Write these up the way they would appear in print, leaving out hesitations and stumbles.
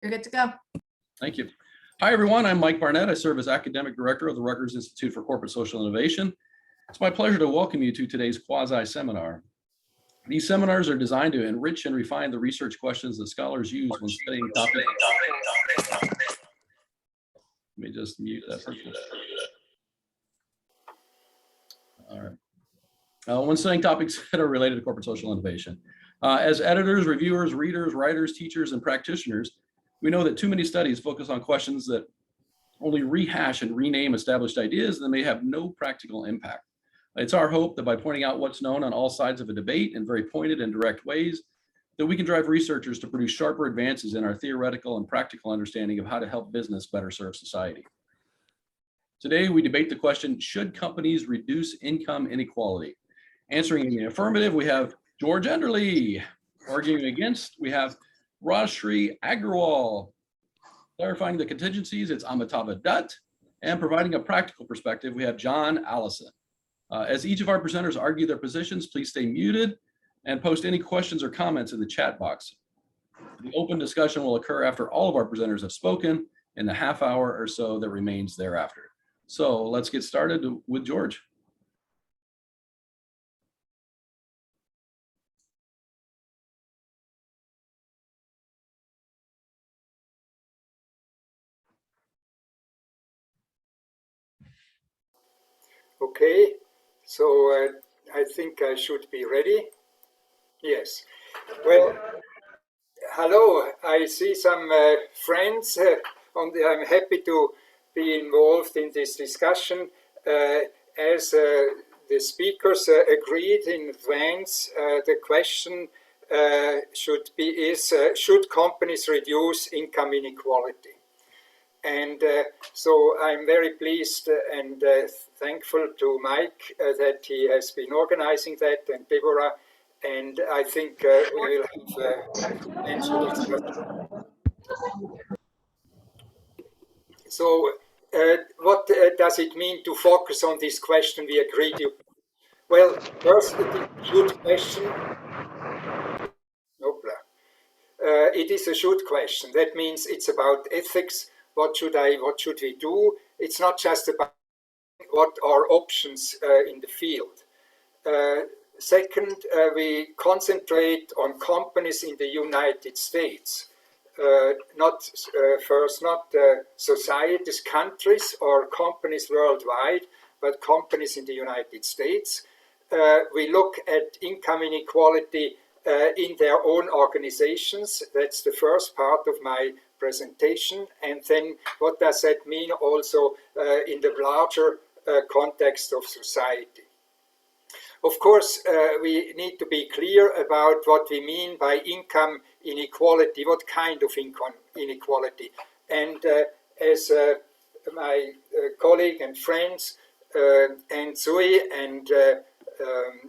You're good to go. Thank you. Hi, everyone. I'm Mike Barnett. I serve as Academic Director of the Rutgers Institute for Corporate Social Innovation. It's my pleasure to welcome you to today's QUASI seminar. These seminars are designed to enrich and refine the research questions that scholars use when studying topics. Let me just mute that person. All right. When studying topics that are related to corporate social innovation. As editors, reviewers, readers, writers, teachers, and practitioners, we know that too many studies focus on questions that only rehash and rename established ideas that may have no practical impact. It's our hope that by pointing out what's known on all sides of a debate in very pointed and direct ways, that we can drive researchers to produce sharper advances in our theoretical and practical understanding of how to help business better serve society. Today, we debate the question, should companies reduce income inequality? Answering in the affirmative, we have George Enderle. Arguing against, we have Rajshri Agrawal. Clarifying the contingencies, it's Amitabh Dutt. And providing a practical perspective, we have John Allison. As each of our presenters argue their positions, please stay muted and post any questions or comments in the chat box. The open discussion will occur after all of our presenters have spoken in the half hour or so that remains thereafter. So let's get started with George. Okay, so I think I should be ready. Yes. Well, hello. I see some friends. I'm happy to be involved in this discussion. As the speakers agreed in advance, the question should companies reduce income inequality? And so I'm very pleased and thankful to Mike that he has been organizing that, and Deborah, and I think we will have answer discussion. So what does it mean to focus on this question we agreed to? Well, first, it is a should question. It is a should question. That means it's about ethics. What should we do? It's not just about what are options in the field. Second, we concentrate on companies in the United States, not societies, countries, or companies worldwide, but companies in the United States. We look at income inequality in their own organizations. That's the first part of my presentation. And then what does that mean also in the larger context of society? Of course, we need to be clear about what we mean by income inequality, what kind of income inequality. And as my colleague and friends, Anne Sui and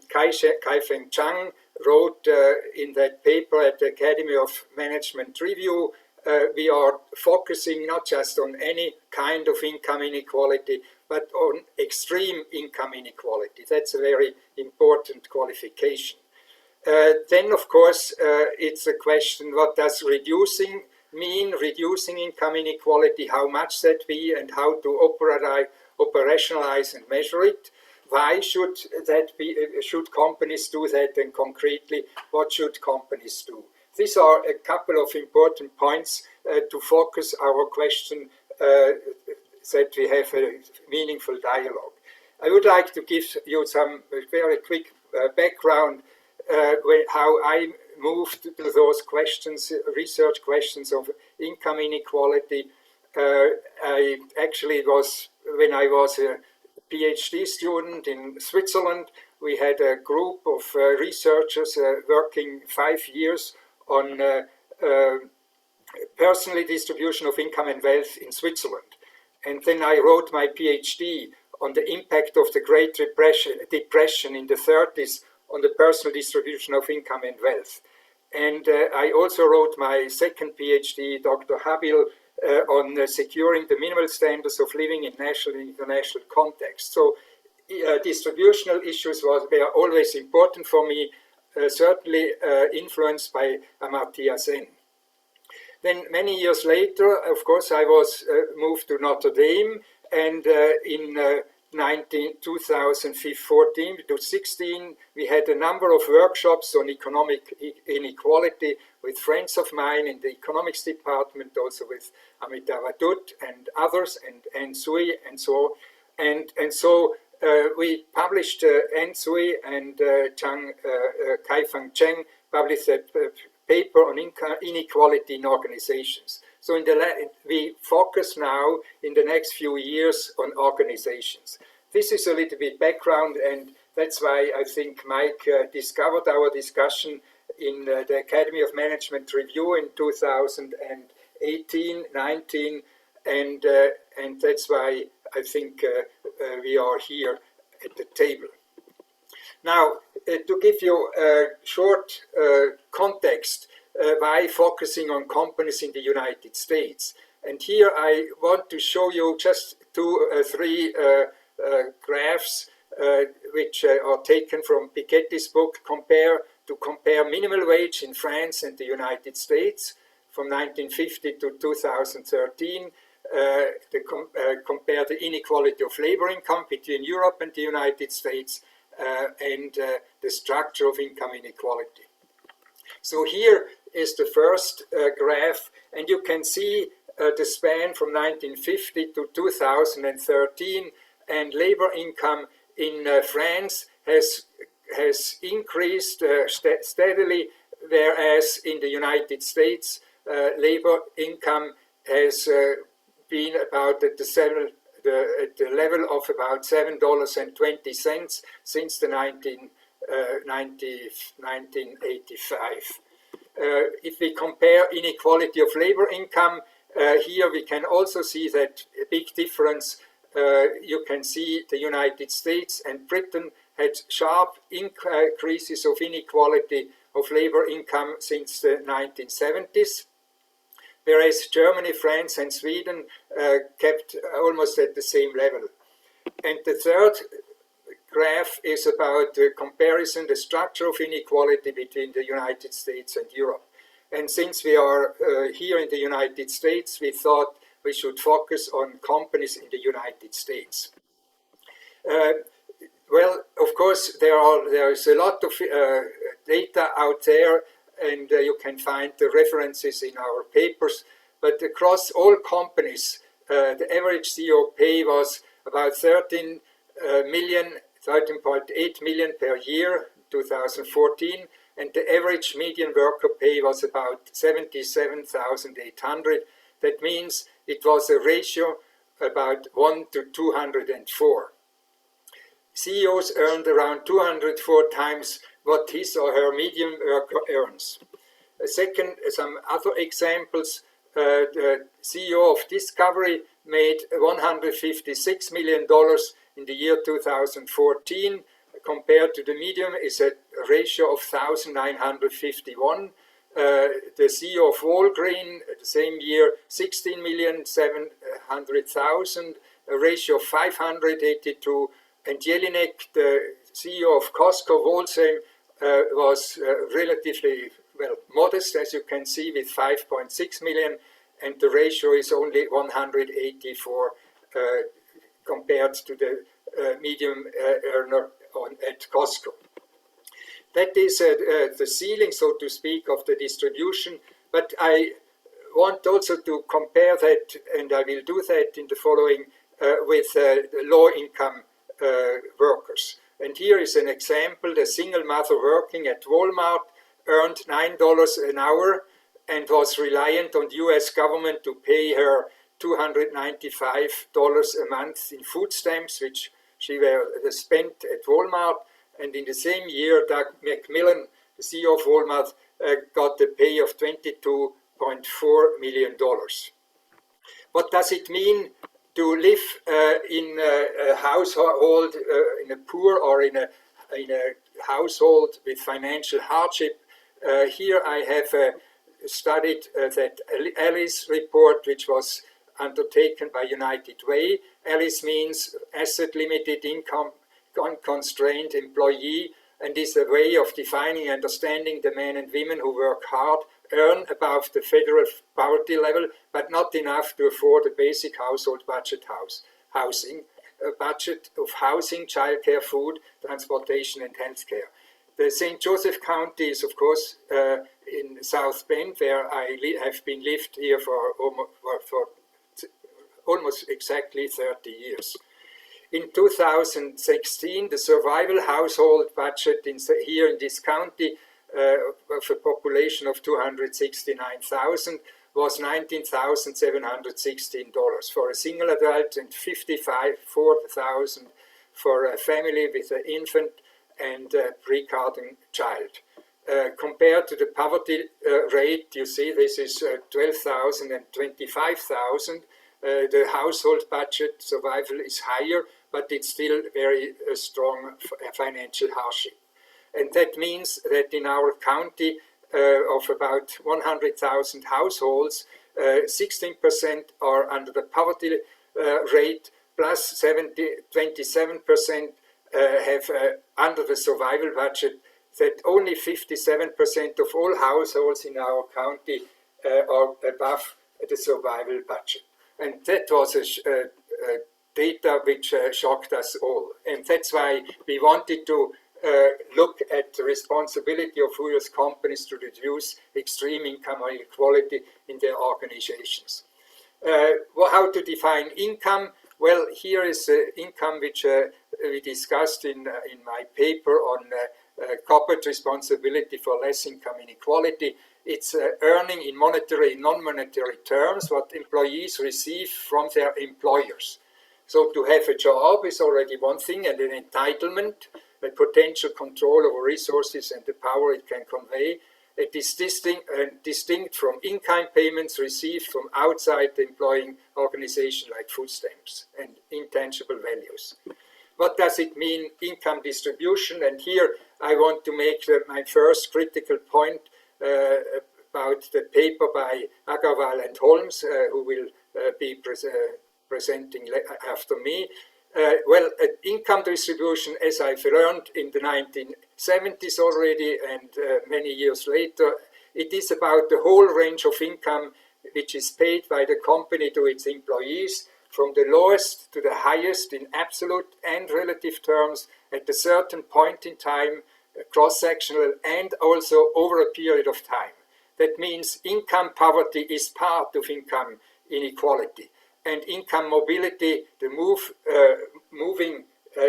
Kai-Feng Chang wrote in that paper at the Academy of Management Review, we are focusing not just on any kind of income inequality, but on extreme income inequality. That's a very important qualification. Then, of course, it's a question, what does reducing mean? Reducing income inequality, how much that be, and how to operationalize and measure it. Why should that be? Should companies do that? And concretely, what should companies do? These are a couple of important points to focus our question that we have a meaningful dialogue. I would like to give you some very quick background how I moved to those questions, research questions of income inequality. I actually when I was a PhD student in Switzerland, we had a group of researchers working 5 years on personal distribution of income and wealth in Switzerland. And then I wrote my PhD on the impact of the Great Depression in the 30s on the personal distribution of income and wealth. And I also wrote my second PhD, Dr. Habil, on securing the minimal standards of living in national and international context. So distributional issues were always important for me, certainly influenced by Amartya Sen. Then many years later, of course, I was moved to Notre Dame, and in 2014 to 16, we had a number of workshops on economic inequality with friends of mine in the economics department, also with Amitav Adut and others, and Anne Sui, and so on. And so we published, Anne Sui and Kai-Fang Cheng published a paper on inequality in organizations. So we focus now in the next few years on organizations. This is a little bit background, and that's why I think Mike discovered our discussion in the Academy of Management Review in 2018-19, and that's why I think we are here at the table. Now, to give you a short context, why focusing on companies in the United States. And here I want to show you just three graphs which are taken from Piketty's book, compare minimal wage in France and the United States from 1950 to 2013. Compare the inequality of labor income between Europe and the United States, and the structure of income inequality. So here is the first graph, and you can see the span from 1950 to 2013, and labor income in France has increased steadily, whereas in the United States, labor income has been about at the level of about $7.20 since the 1985. If we compare inequality of labor income, here we can also see that a big difference. You can see the United States and Britain had sharp increases of inequality of labor income since the 1970s. Whereas Germany, France, and Sweden kept almost at the same level. And the third graph is about the comparison, the structure of inequality between the United States and Europe. And since we are here in the United States, we thought we should focus on companies in the United States. Well, of course, there is a lot of data out there, and you can find the references in our papers. But across all companies, the average CEO pay was about 13.8 million per year, 2014, and the average median worker pay was about 77,800. That means it was a ratio about 1 to 204. CEOs earned around 204 times what his or her median worker earns. Second, some other examples. The CEO of Discovery made $156 million in the year 2014, compared to the median is a ratio of 1,951. The CEO of Walgreen, the same year, 16,700,000, a ratio of 582. And Jelinek, the CEO of Costco Wholesale, was relatively modest, as you can see, with 5.6 million, and the ratio is only 184 compared to the medium earner at Costco. That is the ceiling, so to speak, of the distribution, but I want also to compare that, and I will do that in the following, with low-income workers. And here is an example. The single mother working at Walmart earned $9 an hour and was reliant on the US government to pay her $295 a month in food stamps, which she spent at Walmart. And in the same year, Doug McMillan, the CEO of Walmart, got a pay of $22.4 million. What does it mean to live in a household, in a poor or in a household with financial hardship? Here I have studied that ALICE report, which was undertaken by United Way. ALICE means Asset Limited Income Unconstrained Employee, and is a way of defining and understanding the men and women who work hard, earn above the federal poverty level, but not enough to afford a basic household budget housing, a budget of housing, childcare, food, transportation, and healthcare. The St. Joseph County is, of course, in South Bend, where I have been lived here for almost exactly 30 years. In 2016, the survival household budget here in this county of a population of 269,000 was $19,716 for a single adult and $54,000 for a family with an infant and a pre-kindergarten child. Compared to the poverty rate, you see this is 12,000 and 25,000. The household budget survival is higher, but it's still very strong financial hardship. And that means that in our county of about 100,000 households, 16% are under the poverty rate, plus 27% have under the survival budget, that only 57% of all households in our county are above the survival budget. And that was a data which shocked us all. And that's why we wanted to look at the responsibility of US companies to reduce extreme income inequality in their organizations. How to define income? Well, here is income which we discussed in my paper on corporate responsibility for less income inequality. It's earning in monetary and non-monetary terms what employees receive from their employers. So to have a job is already one thing, and an entitlement, a potential control over resources and the power it can convey. It is distinct from in-kind payments received from outside the employing organization like food stamps and intangible values. What does it mean, income distribution? And here I want to make my first critical point about the paper by Agarwal and Holmes, who will be presenting after me. Well, income distribution, as I've learned in the 1970s already and many years later, it is about the whole range of income which is paid by the company to its employees, from the lowest to the highest in absolute and relative terms at a certain point in time, cross-sectional, and also over a period of time. That means income poverty is part of income inequality. And income mobility, the moving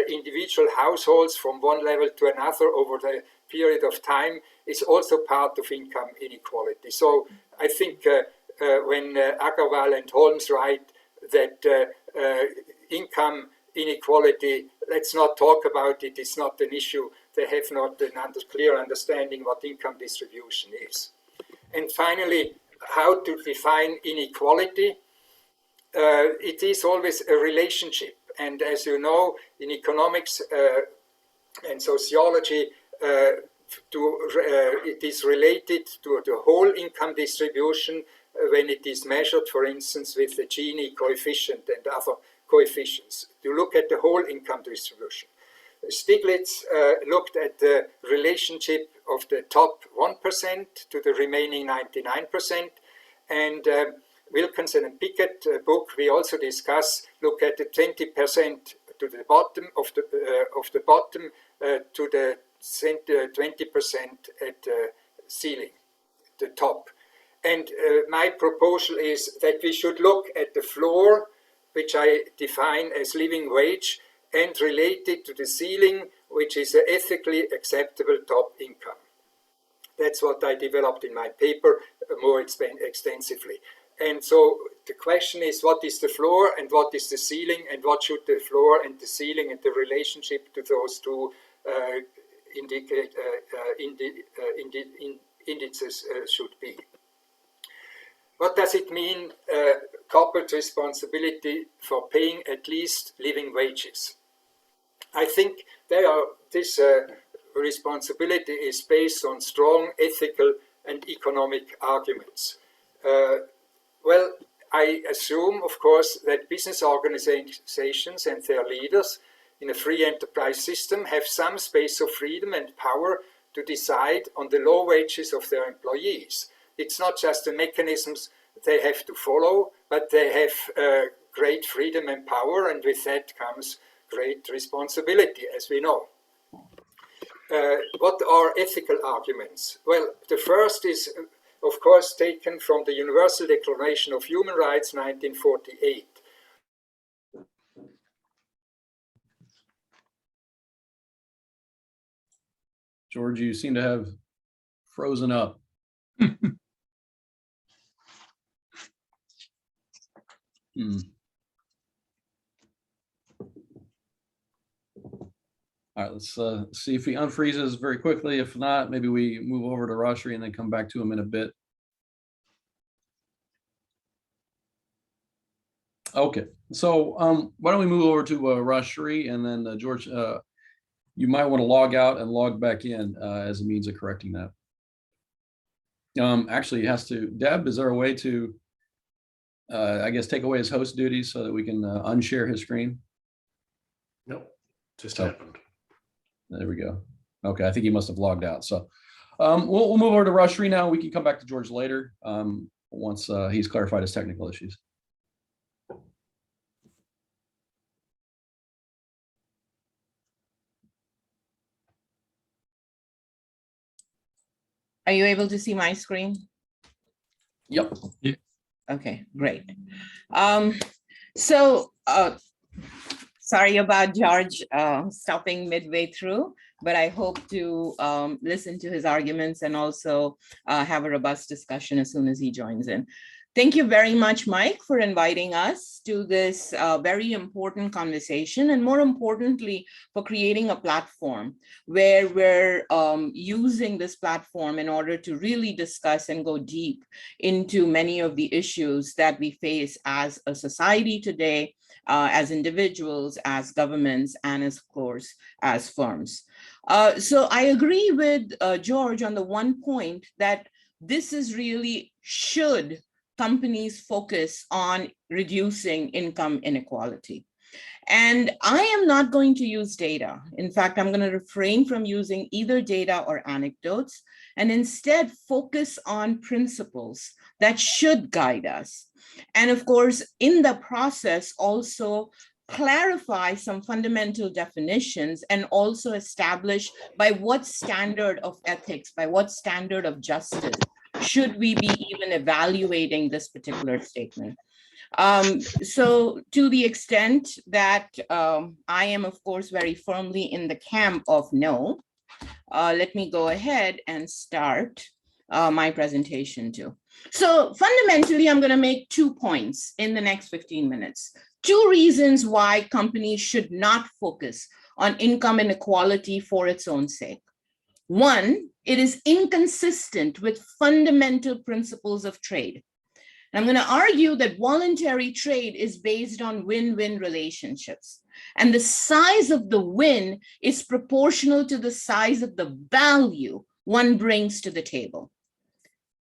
individual households from one level to another over the period of time, is also part of income inequality. So I think when Agarwal and Holmes write that income inequality, let's not talk about it, it's not an issue, they have not a clear understanding what income distribution is. And finally, how to define inequality? It is always a relationship, and as you know, in economics and sociology, it is related to the whole income distribution when it is measured, for instance, with the Gini coefficient and other coefficients, to look at the whole income distribution. Stiglitz looked at the relationship of the top 1% to the remaining 99%, and Wilkinson and Pickett book we also discuss look at the 20% to the bottom of the bottom to the 20% at the ceiling, the top. And my proposal is that we should look at the floor, which I define as living wage, and relate it to the ceiling, which is an ethically acceptable top income. That's what I developed in my paper more extensively. And so the question is, what is the floor and what is the ceiling, and what should the floor and the ceiling and the relationship to those two indices should be? What does it mean, corporate responsibility for paying at least living wages? I think this responsibility is based on strong ethical and economic arguments. Well, I assume, of course, that business organizations and their leaders in a free enterprise system have some space of freedom and power to decide on the low wages of their employees. It's not just the mechanisms they have to follow, but they have great freedom and power, and with that comes great responsibility, as we know. What are ethical arguments? Well, the first is, of course, taken from the Universal Declaration of Human Rights, 1948. George, you seem to have frozen up. All right, let's see if he unfreezes very quickly. If not, maybe we move over to Rashri and then come back to him in a bit. Okay, so why don't we move over to Rashri, and then George, you might want to log out and log back in as a means of correcting that. Actually, he has to. Deb, is there a way to, I guess, take away his host duties so that we can unshare his screen? Nope, just happened. There we go. Okay, I think he must have logged out. So we'll move over to Rashri now. We can come back to George later once he's clarified his technical issues. Are you able to see my screen? Yep. Yeah. Okay, great. Sorry about George stopping midway through, but I hope to listen to his arguments and also have a robust discussion as soon as he joins in. Thank you very much, Mike, for inviting us to this very important conversation, and more importantly, for creating a platform where we're using this platform in order to really discuss and go deep into many of the issues that we face as a society today, as individuals, as governments, and of course, as firms. So I agree with George on the one point that this is really should companies focus on reducing income inequality. And I am not going to use data. In fact, I'm going to refrain from using either data or anecdotes, and instead focus on principles that should guide us. And of course, in the process, also clarify some fundamental definitions and also establish by what standard of ethics, by what standard of justice should we be even evaluating this particular statement. So to the extent that I am, of course, very firmly in the camp of no, let me go ahead and start my presentation too. So fundamentally, I'm going to make 2 points in the next 15 minutes. 2 reasons why companies should not focus on income inequality for its own sake. 1, it is inconsistent with fundamental principles of trade. And I'm going to argue that voluntary trade is based on win-win relationships. And the size of the win is proportional to the size of the value one brings to the table.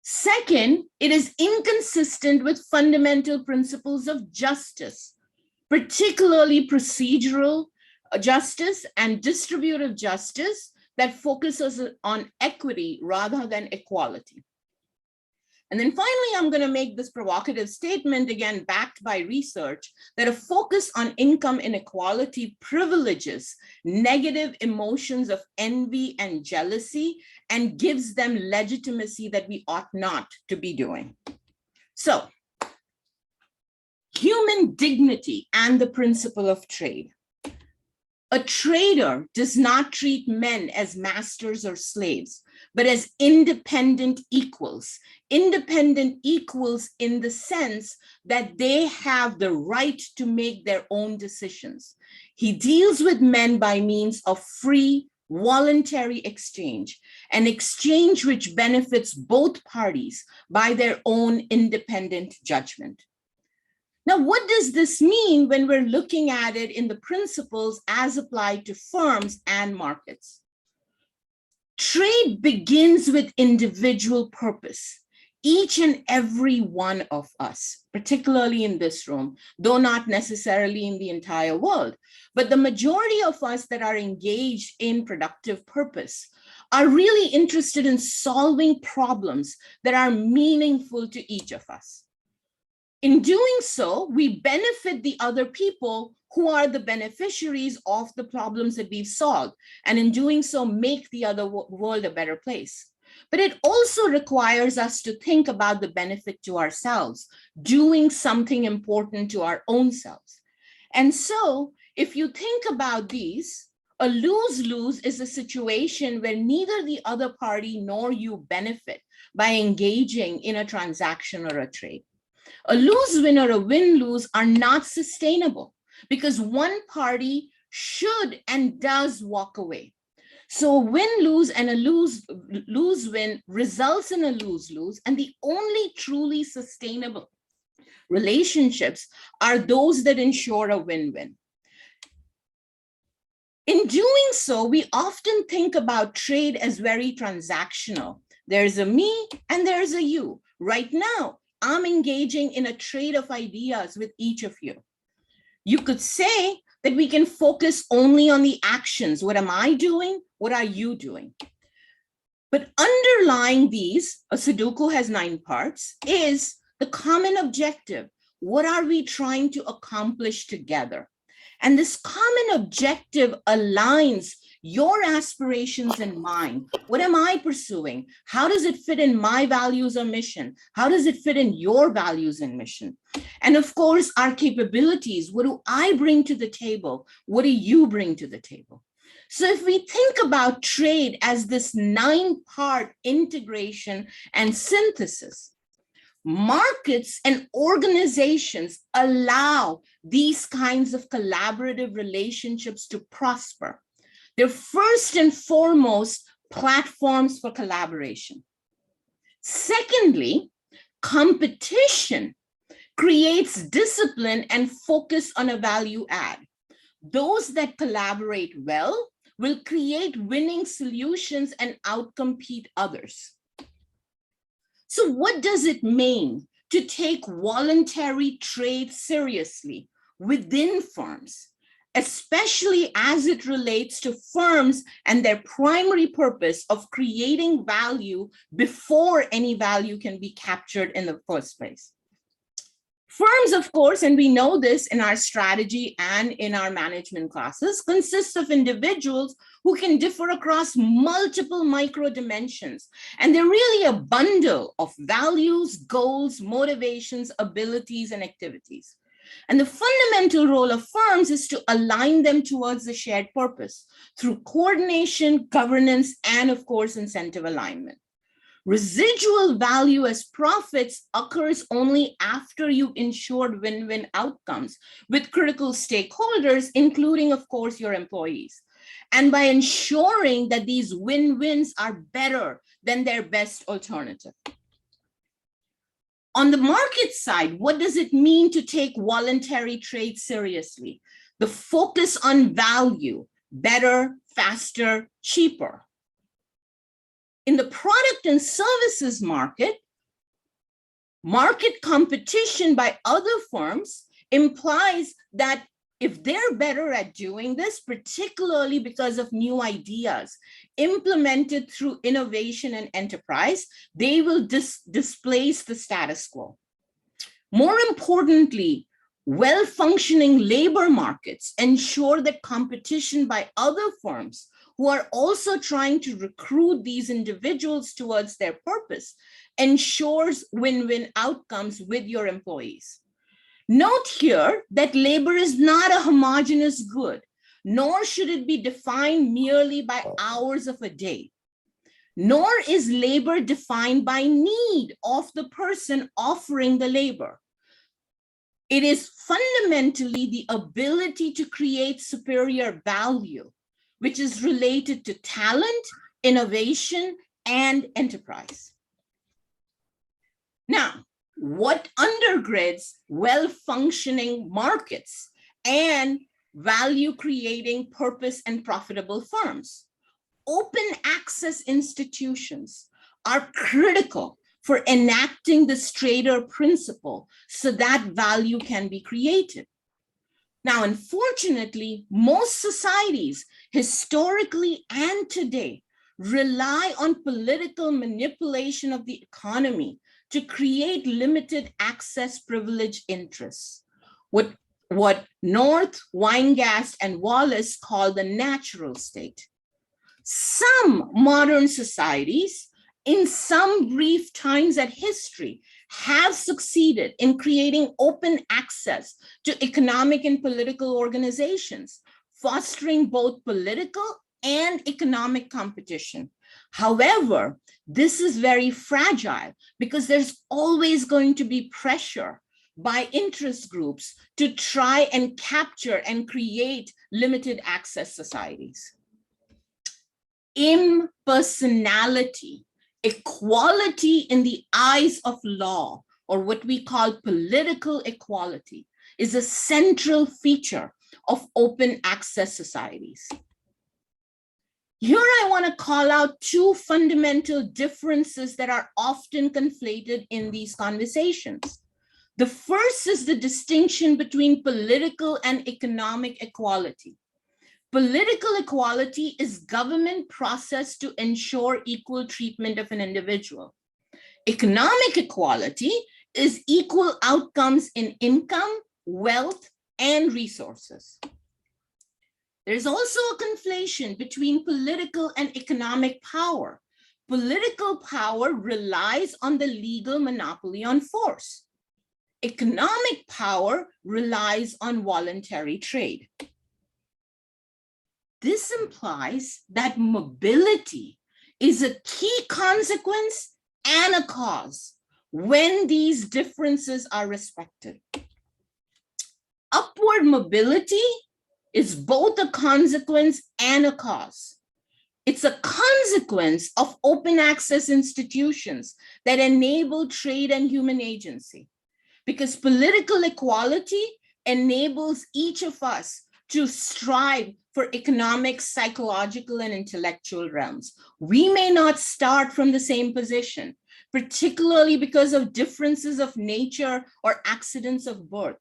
2nd, it is inconsistent with fundamental principles of justice, particularly procedural justice and distributive justice that focuses on equity rather than equality. And then finally, I'm going to make this provocative statement, again, backed by research, that a focus on income inequality privileges negative emotions of envy and jealousy and gives them legitimacy that we ought not to be doing. So, human dignity and the principle of trade. A trader does not treat men as masters or slaves, but as independent equals. Independent equals in the sense that they have the right to make their own decisions. He deals with men by means of free, voluntary exchange, an exchange which benefits both parties by their own independent judgment. Now, what does this mean when we're looking at it in the principles as applied to firms and markets? Trade begins with individual purpose. Each and every one of us, particularly in this room, though not necessarily in the entire world, but the majority of us that are engaged in productive purpose are really interested in solving problems that are meaningful to each of us. In doing so, we benefit the other people who are the beneficiaries of the problems that we've solved, and in doing so, make the other world a better place. But it also requires us to think about the benefit to ourselves, doing something important to our own selves. And so, if you think about these, a lose-lose is a situation where neither the other party nor you benefit by engaging in a transaction or a trade. A lose-win or a win-lose are not sustainable because one party should and does walk away. So a win-lose and a lose-win results in a lose-lose, and the only truly sustainable relationships are those that ensure a win-win. In doing so, we often think about trade as very transactional. There's a me and there's a you. Right now, I'm engaging in a trade of ideas with each of you. You could say that we can focus only on the actions. What am I doing? What are you doing? But underlying these, a Sudoku has 9 parts, is the common objective. What are we trying to accomplish together? And this common objective aligns your aspirations and mine. What am I pursuing? How does it fit in my values or mission? How does it fit in your values and mission? And of course, our capabilities. What do I bring to the table? What do you bring to the table? So if we think about trade as this 9-part integration and synthesis, markets and organizations allow these kinds of collaborative relationships to prosper. They're first and foremost platforms for collaboration. Secondly, competition creates discipline and focus on a value add. Those that collaborate well will create winning solutions and outcompete others. So what does it mean to take voluntary trade seriously within firms, especially as it relates to firms and their primary purpose of creating value before any value can be captured in the first place? Firms, of course, and we know this in our strategy and in our management classes, consist of individuals who can differ across multiple micro dimensions. And they're really a bundle of values, goals, motivations, abilities, and activities. And the fundamental role of firms is to align them towards the shared purpose through coordination, governance, and of course, incentive alignment. Residual value as profits occurs only after you've ensured win-win outcomes with critical stakeholders, including, of course, your employees. And by ensuring that these win-wins are better than their best alternative. On the market side, what does it mean to take voluntary trade seriously? The focus on value, better, faster, cheaper. In the product and services market, market competition by other firms implies that if they're better at doing this, particularly because of new ideas implemented through innovation and enterprise, they will displace the status quo. More importantly, well-functioning labor markets ensure that competition by other firms who are also trying to recruit these individuals towards their purpose ensures win-win outcomes with your employees. Note here that labor is not a homogeneous good, nor should it be defined merely by hours of a day, nor is labor defined by need of the person offering the labor. It is fundamentally the ability to create superior value, which is related to talent, innovation, and enterprise. Now, what undergirds well-functioning markets and value-creating purpose and profitable firms? Open access institutions are critical for enacting the Strader principle so that value can be created. Now, unfortunately, most societies, historically and today, rely on political manipulation of the economy to create limited access privilege interests, what North, Weingast, and Wallace call the natural state. Some modern societies, in some brief times at history, have succeeded in creating open access to economic and political organizations, fostering both political and economic competition. However, this is very fragile because there's always going to be pressure by interest groups to try and capture and create limited access societies. Impersonality, equality in the eyes of law, or what we call political equality, is a central feature of open access societies. Here I want to call out two fundamental differences that are often conflated in these conversations. The first is the distinction between political and economic equality. Political equality is government process to ensure equal treatment of an individual. Economic equality is equal outcomes in income, wealth, and resources. There's also a conflation between political and economic power. Political power relies on the legal monopoly on force. Economic power relies on voluntary trade. This implies that mobility is a key consequence and a cause when these differences are respected. Upward mobility is both a consequence and a cause. It's a consequence of open access institutions that enable trade and human agency, because political equality enables each of us to strive for economic, psychological, and intellectual realms. We may not start from the same position, particularly because of differences of nature or accidents of birth.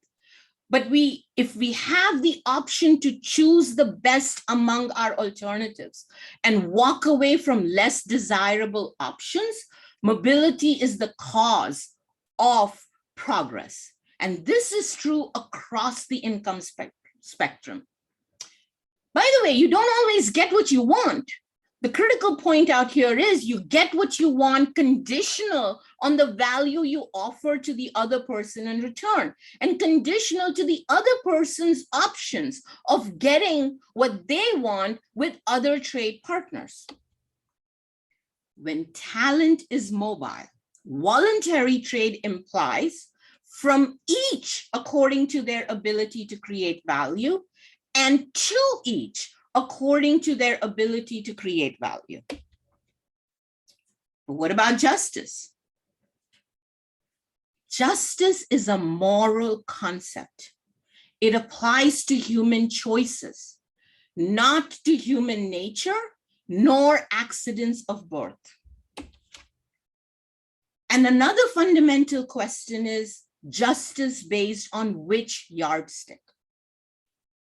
But if we have the option to choose the best among our alternatives and walk away from less desirable options, mobility is the cause of progress. And this is true across the income spectrum. By the way, you don't always get what you want. The critical point out here is you get what you want conditional on the value you offer to the other person in return, and conditional to the other person's options of getting what they want with other trade partners. When talent is mobile, voluntary trade implies from each according to their ability to create value, and to each according to their ability to create value. But what about justice? Justice is a moral concept. It applies to human choices, not to human nature, nor accidents of birth. And another fundamental question is justice based on which yardstick?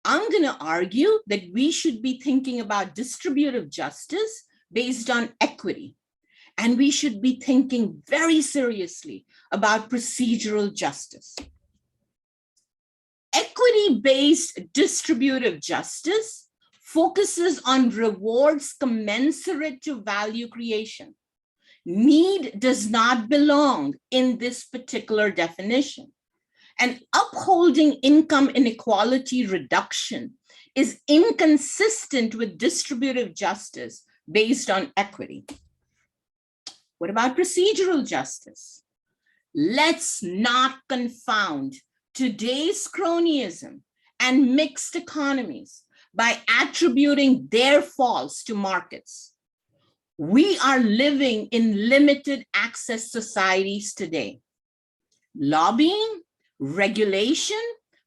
I'm going to argue that we should be thinking about distributive justice based on equity. And we should be thinking very seriously about procedural justice. Equity-based distributive justice focuses on rewards commensurate to value creation. Need does not belong in this particular definition. And upholding income inequality reduction is inconsistent with distributive justice based on equity. What about procedural justice? Let's not confound today's cronyism and mixed economies by attributing their faults to markets. We are living in limited access societies today. Lobbying, regulation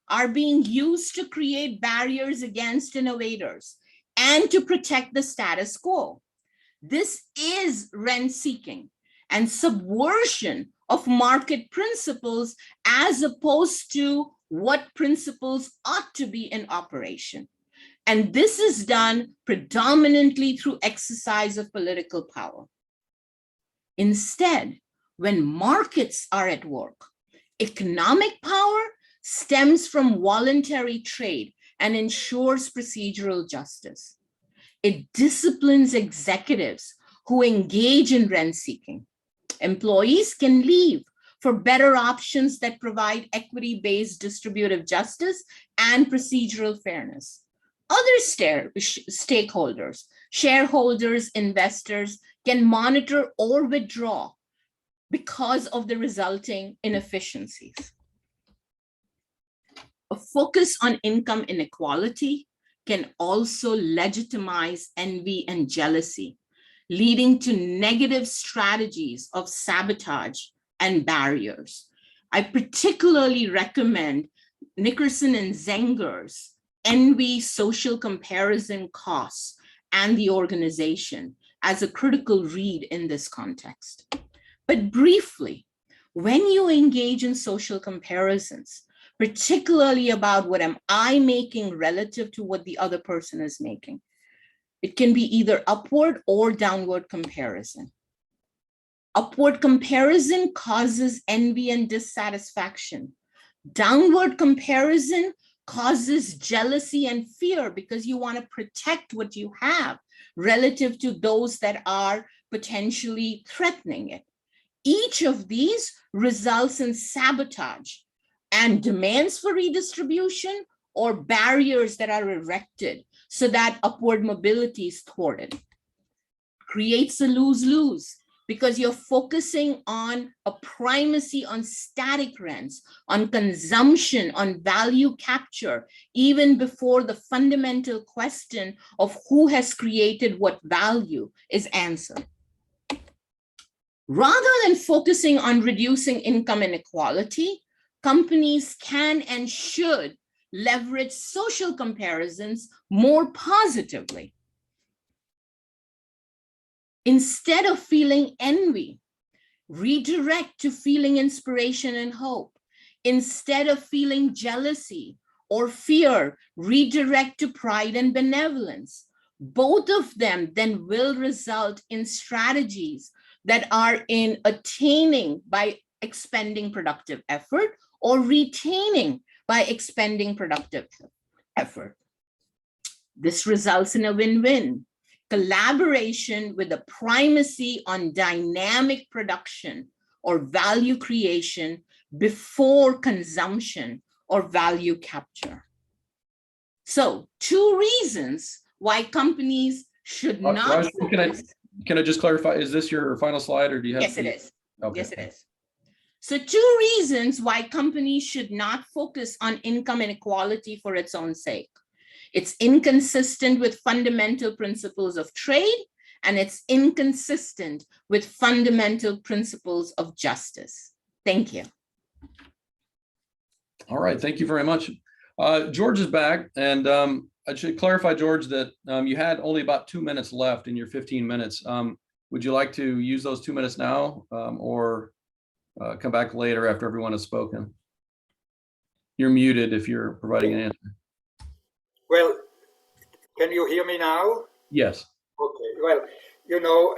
are being used to create barriers against innovators and to protect the status quo. This is rent-seeking and subversion of market principles as opposed to what principles ought to be in operation. And this is done predominantly through exercise of political power. Instead, when markets are at work, economic power stems from voluntary trade and ensures procedural justice. It disciplines executives who engage in rent seeking. Employees can leave for better options that provide equity-based distributive justice and procedural fairness. Other stakeholders, shareholders, investors can monitor or withdraw because of the resulting inefficiencies. A focus on income inequality can also legitimize envy and jealousy, leading to negative strategies of sabotage and barriers. I particularly recommend Nickerson and Zenger's Envy, Social Comparison Costs, and the Organization as a critical read in this context. But briefly, when you engage in social comparisons, particularly about what am I making relative to what the other person is making, it can be either upward or downward comparison. Upward comparison causes envy and dissatisfaction. Downward comparison causes jealousy and fear because you want to protect what you have relative to those that are potentially threatening it. Each of these results in sabotage and demands for redistribution or barriers that are erected so that upward mobility is thwarted. Creates a lose-lose because you're focusing on a primacy on static rents, on consumption, on value capture, even before the fundamental question of who has created what value is answered. Rather than focusing on reducing income inequality, companies can and should leverage social comparisons more positively. Instead of feeling envy, redirect to feeling inspiration and hope. Instead of feeling jealousy or fear, redirect to pride and benevolence. Both of them then will result in strategies that are in attaining by expending productive effort or retaining by expending productive effort. This results in a win-win. Collaboration with a primacy on dynamic production or value creation before consumption or value capture. So 2 reasons why companies should not focus. Can I just clarify, is this your final slide or do you have? Yes, it is. Okay. Yes, it is. So 2 reasons why companies should not focus on income inequality for its own sake. It's inconsistent with fundamental principles of trade, and it's inconsistent with fundamental principles of justice. Thank you. All right, thank you very much. George is back, and I should clarify, George, that you had only about 2 minutes left in your 15 minutes. Would you like to use those 2 minutes now or come back later after everyone has spoken? You're muted if you're providing an answer. Well, can you hear me now? Yes. Okay, well, you know,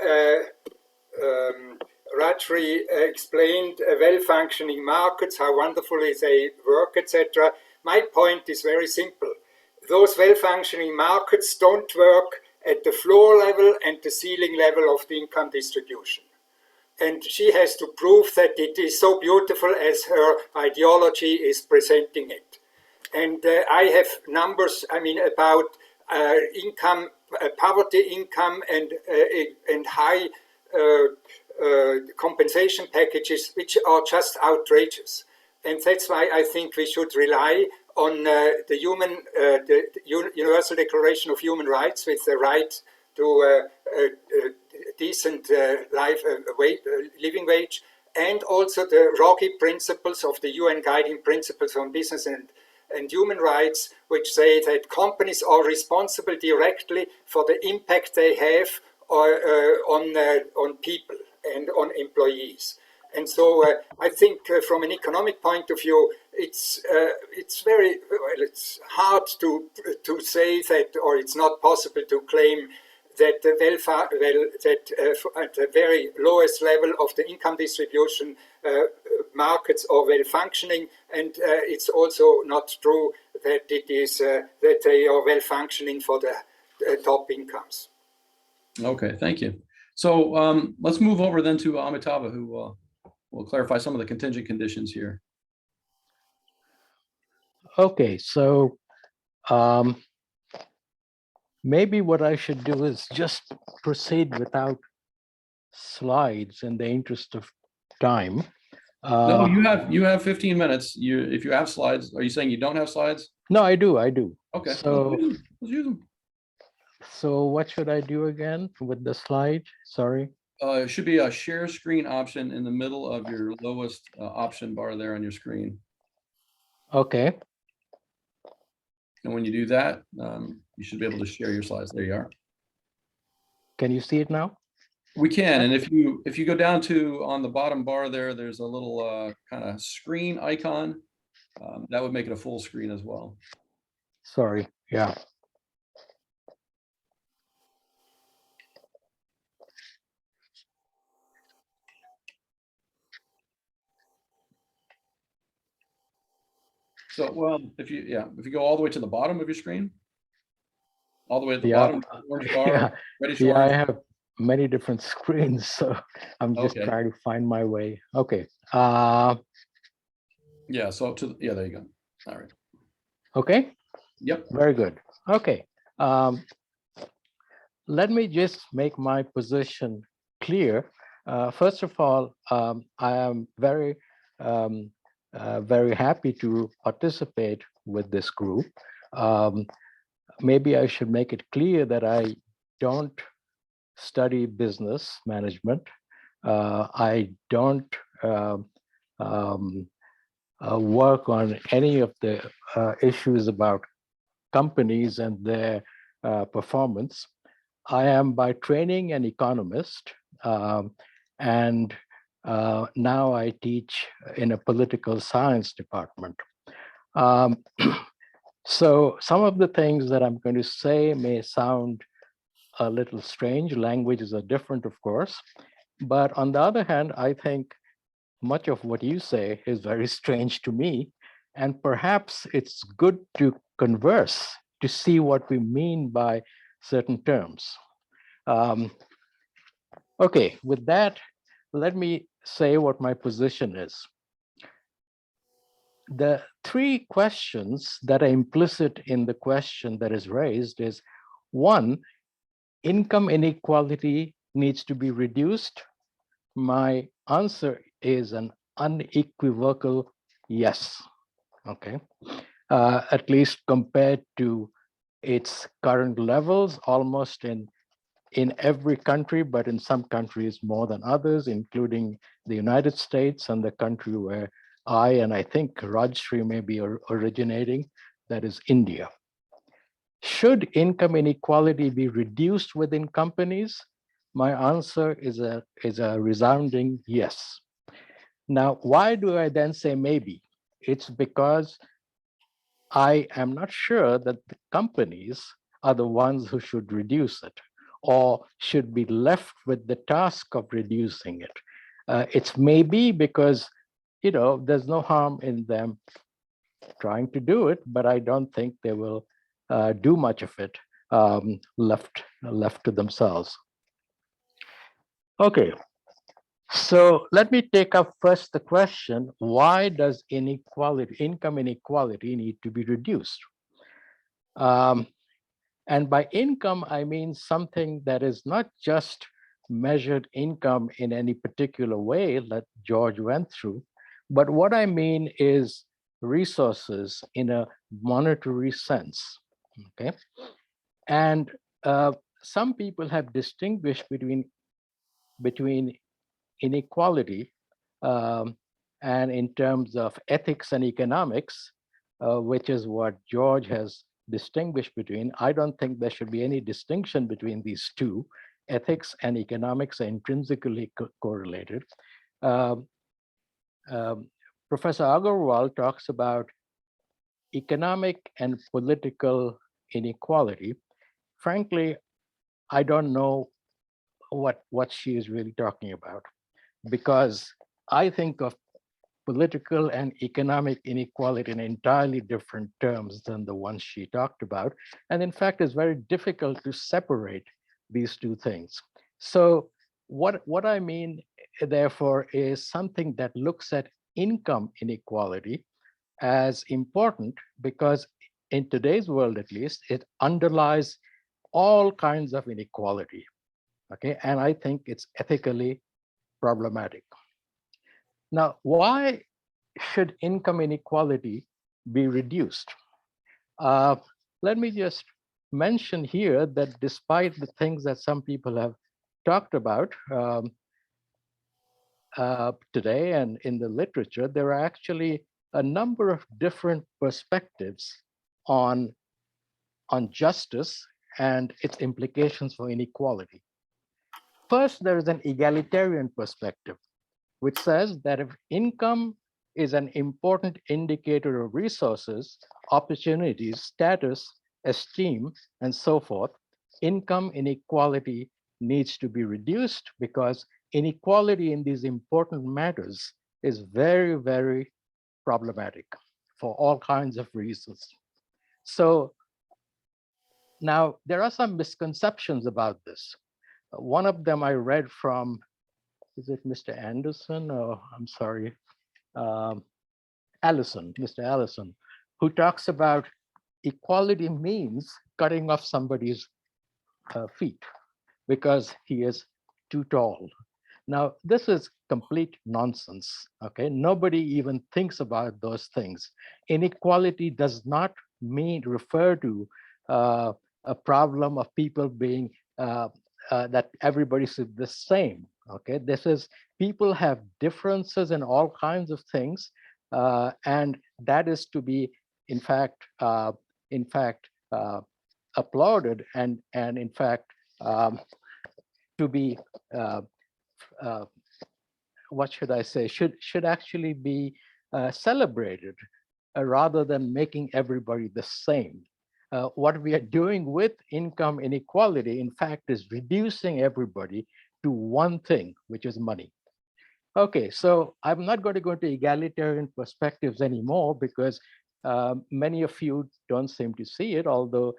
Rajri explained well-functioning markets, how wonderfully they work, etc. My point is very simple. Those well-functioning markets don't work at the floor level and the ceiling level of the income distribution. And she has to prove that it is so beautiful as her ideology is presenting it. And I have numbers, I mean, about income, poverty income and high compensation packages, which are just outrageous. And that's why I think we should rely on the Universal Declaration of Human Rights with the right to decent living wage, and also the ROGI principles of the UN Guiding Principles on Business and Human Rights, which say that companies are responsible directly for the impact they have on people and on employees. And so I think from an economic point of view, it's very well, it's hard to say that, or it's not possible to claim that at the very lowest level of the income distribution, markets are well functioning, and it's also not true that it is that they are well functioning for the top incomes. Okay, thank you. So let's move over then to Amitabha, who will clarify some of the contingent conditions here. Okay, so maybe what I should do is just proceed without slides in the interest of time. No, you have 15 minutes. If you have slides, are you saying you don't have slides? No, I do. Okay, So let's use them. So what should I do again with the slide? Sorry. It should be a share screen option in the middle of your lowest option bar there on your screen. Okay. And when you do that, you should be able to share your slides. There you are. Can you see it now? We can, and if you go down to on the bottom bar there, there's a little kind of screen icon. That would make it a full screen as well. Sorry. Yeah. So, well, if you go all the way to the bottom of your screen, all the way at the Yeah. bottom, orange bar, Yeah. reddish Yeah, I orange. have many different screens, so I'm just Okay. trying to find my way. Okay. Yeah. So there you go. All right. Okay. Yep. Very good. Okay. Let me just make my position clear. First of all, I am very happy to participate with this group. Maybe I should make it clear that I don't study business management. I don't work on any of the issues about companies and their performance. I am by training an economist, and now I teach in a political science department. So some of the things that I'm going to say may sound a little strange. Languages are different, of course. But on the other hand, I think much of what you say is very strange to me. And perhaps it's good to converse to see what we mean by certain terms. Okay, with that, let me say what my position is. The three questions that are implicit in the question that is raised is, one, income inequality needs to be reduced. My answer is an unequivocal yes. Okay, at least compared to its current levels, almost in every country, but in some countries more than others, including the United States and the country where I think Rajshri may be originating, that is India. Should income inequality be reduced within companies? My answer is a resounding yes. Now, why do I then say maybe? It's because I am not sure that the companies are the ones who should reduce it or should be left with the task of reducing it. It's maybe because, there's no harm in them trying to do it, but I don't think they will do much of it left to themselves. Okay, so let me take up first the question, why does income inequality need to be reduced? And by income, I mean something that is not just measured income in any particular way that George went through, but what I mean is resources in a monetary sense, okay? And some people have distinguished between inequality and in terms of ethics and economics, which is what George has distinguished between. I don't think there should be any distinction between these two. Ethics and economics are intrinsically correlated. Professor Agarwal talks about economic and political inequality. Frankly, I don't know what she is really talking about, because I think of political and economic inequality in entirely different terms than the ones she talked about. And in fact, it's very difficult to separate these two things. So what I mean, therefore, is something that looks at income inequality as important, because in today's world, at least, it underlies all kinds of inequality. Okay, and I think it's ethically problematic. Now, why should income inequality be reduced? Let me just mention here that despite the things that some people have talked about today and in the literature, there are actually a number of different perspectives on justice and its implications for inequality. First, there is an egalitarian perspective, which says that if income is an important indicator of resources, opportunities, status, esteem, and so forth, income inequality needs to be reduced, because inequality in these important matters is very, very problematic for all kinds of reasons. So now there are some misconceptions about this. One of them I read from, is it Mr. Anderson? Oh, I'm sorry, Allison, Mr. Allison, who talks about equality means cutting off somebody's feet because he is too tall. Now, this is complete nonsense, okay? Nobody even thinks about those things. Inequality does not refer to a problem of people being, that everybody's the same, okay? This is, people have differences in all kinds of things, and that is to be, in fact, applauded, and in fact, to be, what should I say, should actually be celebrated, rather than making everybody the same. What we are doing with income inequality, in fact, is reducing everybody to one thing, which is money. Okay, so I'm not going to go into egalitarian perspectives anymore, because many of you don't seem to see it, although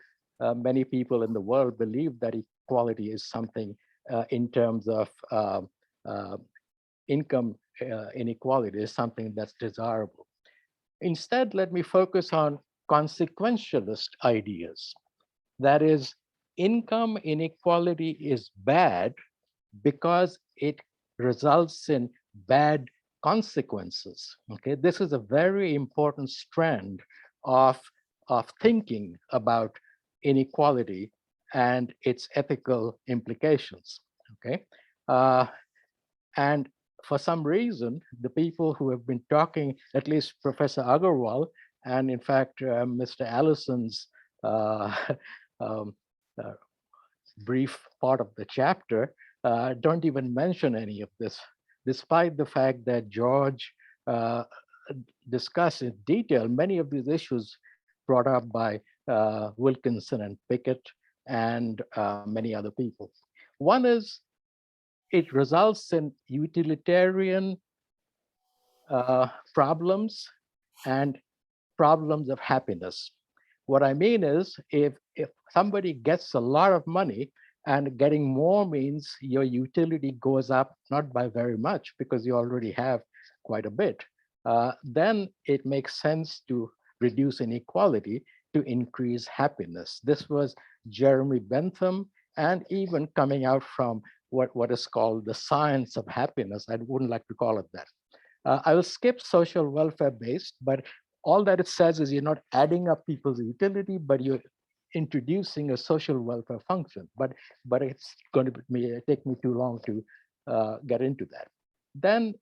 many people in the world believe that equality is something in terms of income inequality is something that's desirable. Instead, let me focus on consequentialist ideas. That is, income inequality is bad because it results in bad consequences. Okay, this is a very important strand of thinking about inequality and its ethical implications. Okay, and for some reason, the people who have been talking, at least Professor Agarwal, and in fact, Mr. Allison's brief part of the chapter, don't even mention any of this, despite the fact that George discussed in detail many of these issues brought up by Wilkinson and Pickett and many other people. One is, it results in utilitarian problems and problems of happiness. What I mean is, if somebody gets a lot of money, and getting more means your utility goes up, not by very much, because you already have quite a bit, then it makes sense to reduce inequality to increase happiness. This was Jeremy Bentham, and even coming out from what is called the science of happiness. I wouldn't like to call it that. I will skip social welfare based, but all that it says is you're not adding up people's utility, but you're introducing a social welfare function. But it's going to take me too long to get into that. Then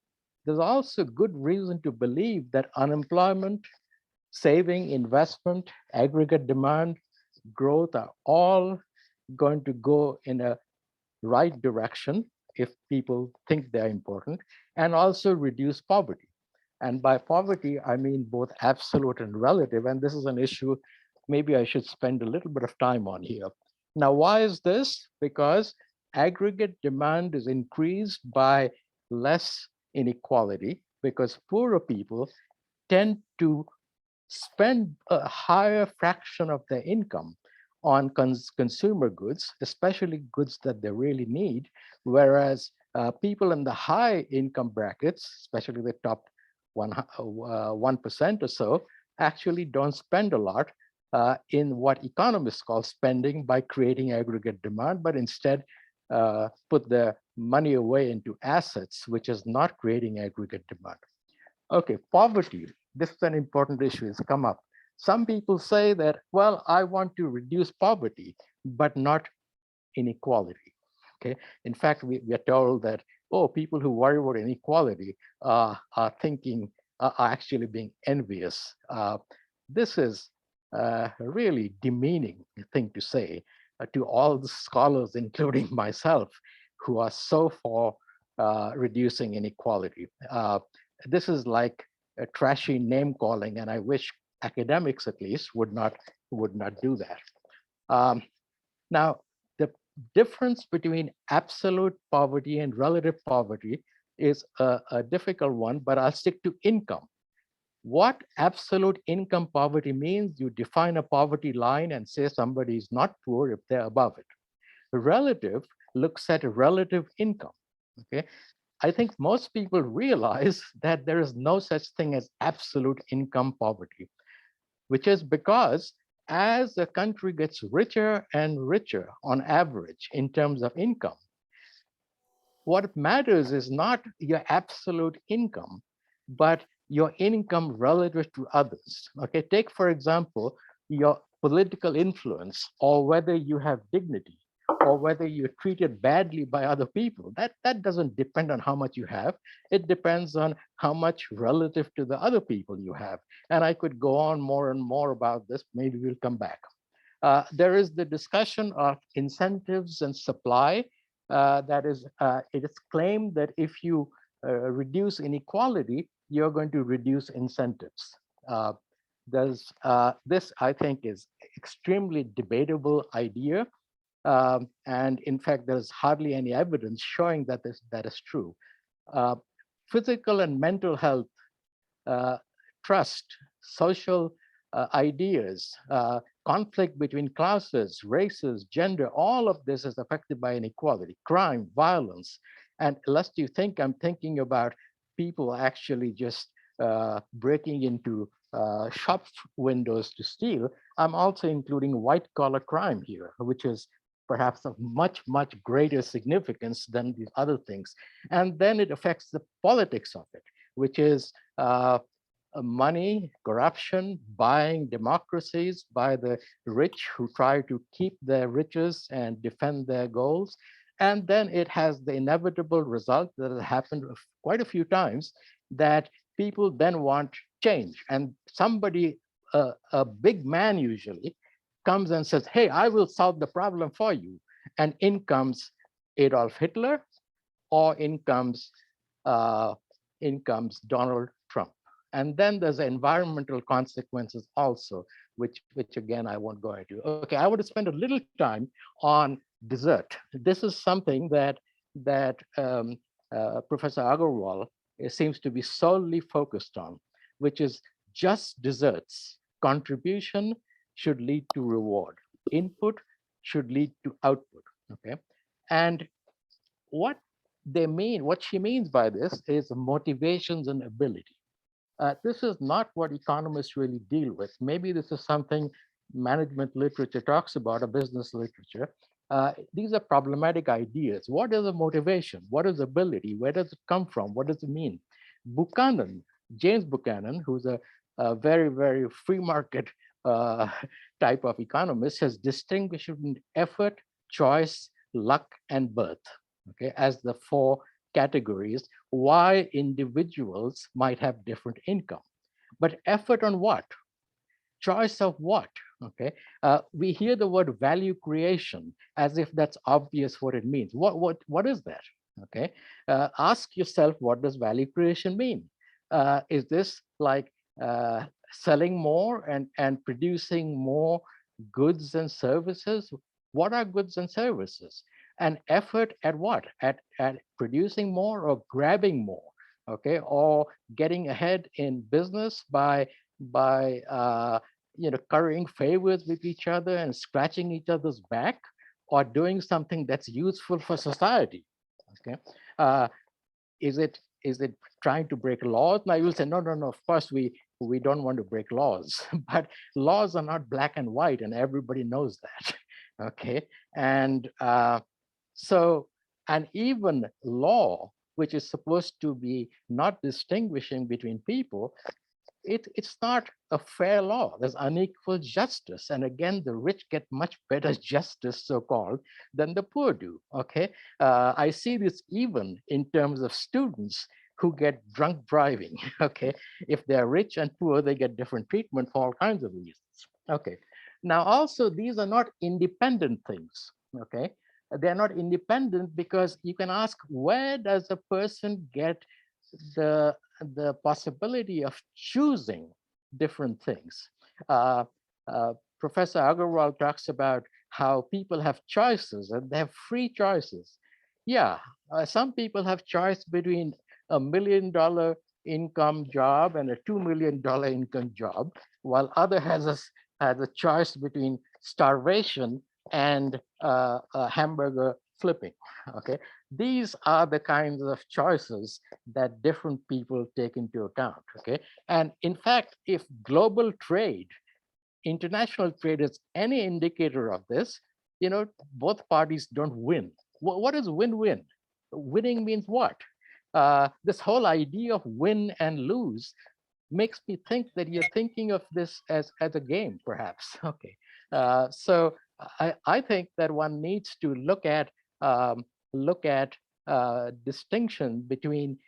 there's also good reason to believe that unemployment, saving, investment, aggregate demand, growth are all going to go in a right direction if people think they're important, and also reduce poverty. And by poverty, I mean both absolute and relative. And this is an issue maybe I should spend a little bit of time on here. Now, why is this? Because aggregate demand is increased by less inequality, because poorer people tend to spend a higher fraction of their income on consumer goods, especially goods that they really need, whereas people in the high income brackets, especially the top 1% or so, actually don't spend a lot in what economists call spending by creating aggregate demand, but instead put their money away into assets, which is not creating aggregate demand. Okay, poverty. This is an important issue. It's come up. Some people say that, well, I want to reduce poverty, but not inequality. Okay. In fact, we are told that, oh, people who worry about inequality are actually being envious. This is a really demeaning thing to say to all the scholars, including myself, who are so for reducing inequality. This is like a trashy name calling, and I wish academics at least would not do that. Now, the difference between absolute poverty and relative poverty is a difficult one, but I'll stick to income. What absolute income poverty means, you define a poverty line and say somebody is not poor if they're above it. Relative looks at relative income, okay? I think most people realize that there is no such thing as absolute income poverty, which is because as the country gets richer and richer on average in terms of income, what matters is not your absolute income, but your income relative to others. Okay, take for example, your political influence, or whether you have dignity, or whether you're treated badly by other people. That doesn't depend on how much you have. It depends on how much relative to the other people you have. And I could go on more and more about this. Maybe we'll come back. There is the discussion of incentives and supply. It is claimed that if you reduce inequality, you're going to reduce incentives. This, I think, is extremely debatable idea. And in fact, there's hardly any evidence showing that that is true. Physical and mental health, trust, social ideas, conflict between classes, races, gender, all of this is affected by inequality, crime, violence. And lest you think I'm thinking about people actually just breaking into shop windows to steal, I'm also including white collar crime here, which is perhaps of much, much greater significance than these other things. And then it affects the politics of it, which is money, corruption, buying democracies by the rich who try to keep their riches and defend their goals. And then it has the inevitable result that has happened quite a few times, that people then want change. And somebody, a big man usually, comes and says, hey, I will solve the problem for you. And in comes Adolf Hitler, or in comes Donald Trump. And then there's environmental consequences also, which again, I won't go into. Okay, I want to spend a little time on dessert. This is something that Professor Agarwal seems to be solely focused on, which is just desserts. Contribution should lead to reward. Input should lead to output, okay? And what she means by this is motivations and ability. This is not what economists really deal with. Maybe this is something management literature talks about, or business literature. These are problematic ideas. What is a motivation? What is ability? Where does it come from? What does it mean? Buchanan, James Buchanan, who's a very, very free market type of economist, has distinguished between effort, choice, luck, and birth, okay, as the four categories why individuals might have different income. But effort on what? Choice of what? Okay, we hear the word value creation as if that's obvious what it means. What is that? Okay, ask yourself, what does value creation mean? Is this like selling more and producing more goods and services? What are goods and services? An effort at what? At producing more or grabbing more, okay? Or getting ahead in business by currying favors with each other and scratching each other's back, or doing something that's useful for society, okay? Is it trying to break laws? Now you will say, no, of course we don't want to break laws, but laws are not black and white, and everybody knows that, okay? And and even law, which is supposed to be not distinguishing between people, it's not a fair law. There's unequal justice. And again, the rich get much better justice, so-called, than the poor do, okay? I see this even in terms of students who get drunk driving, okay? If they're rich and poor, they get different treatment for all kinds of reasons, okay? Now, also, these are not independent things, okay? They're not independent because you can ask, where does a person get the possibility of choosing different things? Professor Agarwal talks about how people have choices and they have free choices. Yeah, some people have choice between $1 million income job and a $2 million income job, while other has a choice between starvation and hamburger flipping, okay? These are the kinds of choices that different people take into account, okay? And in fact, if global trade, international trade is any indicator of this, both parties don't win. What is win-win? Winning means what? This whole idea of win and lose makes me think that you're thinking of this as a game, perhaps, okay? So I think that one needs to look at distinction between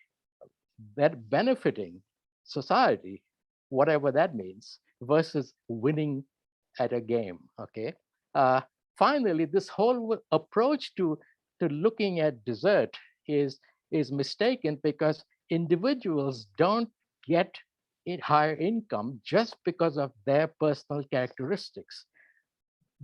that benefiting society, whatever that means, versus winning at a game, okay? Finally, this whole approach to looking at desert is mistaken, because individuals don't get higher income just because of their personal characteristics.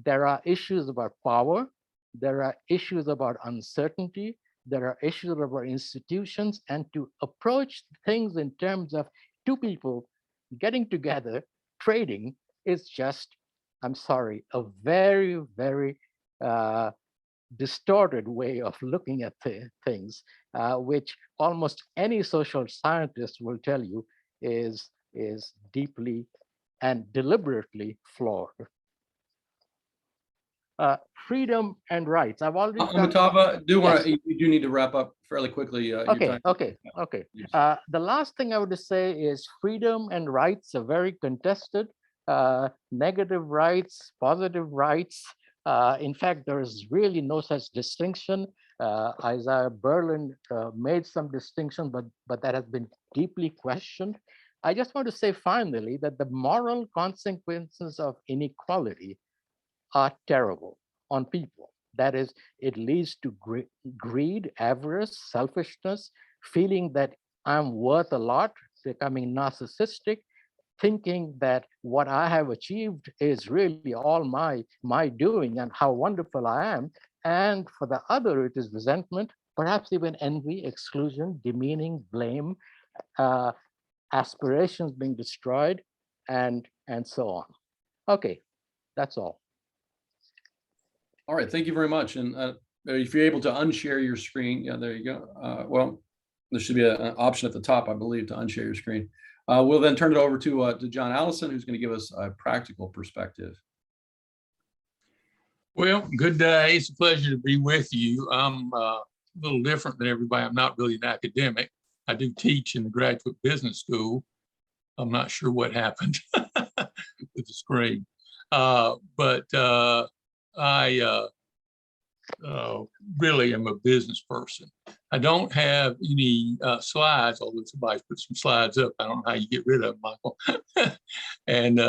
There are issues about power, there are issues about uncertainty, there are issues about institutions, and to approach things in terms of two people getting together, trading, is just, I'm sorry, a very, very distorted way of looking at things, which almost any social scientist will tell you is deeply and deliberately flawed. Freedom and rights. I've already Amitabha, you do need to wrap up fairly quickly. Okay. The last thing I would say is freedom and rights are very contested. Negative rights, positive rights. In fact, there is really no such distinction. Isaiah Berlin made some distinction, but that has been deeply questioned. I just want to say finally that the moral consequences of inequality are terrible on people. That is, it leads to greed, avarice, selfishness, feeling that I'm worth a lot, becoming narcissistic, thinking that what I have achieved is really all my doing and how wonderful I am. And for the other, it is resentment, perhaps even envy, exclusion, demeaning, blame, aspirations being destroyed, and so on. Okay, that's all. All right, thank you very much. And if you're able to unshare your screen, yeah, there you go. Well, there should be an option at the top, I believe, to unshare your screen. We'll then turn it over to John Allison, who's going to give us a practical perspective. Well, good day. It's a pleasure to be with you. I'm a little different than everybody. I'm not really an academic. I do teach in the graduate business school. I'm not sure what happened with the screen, but I really am a business person. I don't have any slides, although somebody's put some slides up. I don't know how you get rid of them, Michael. And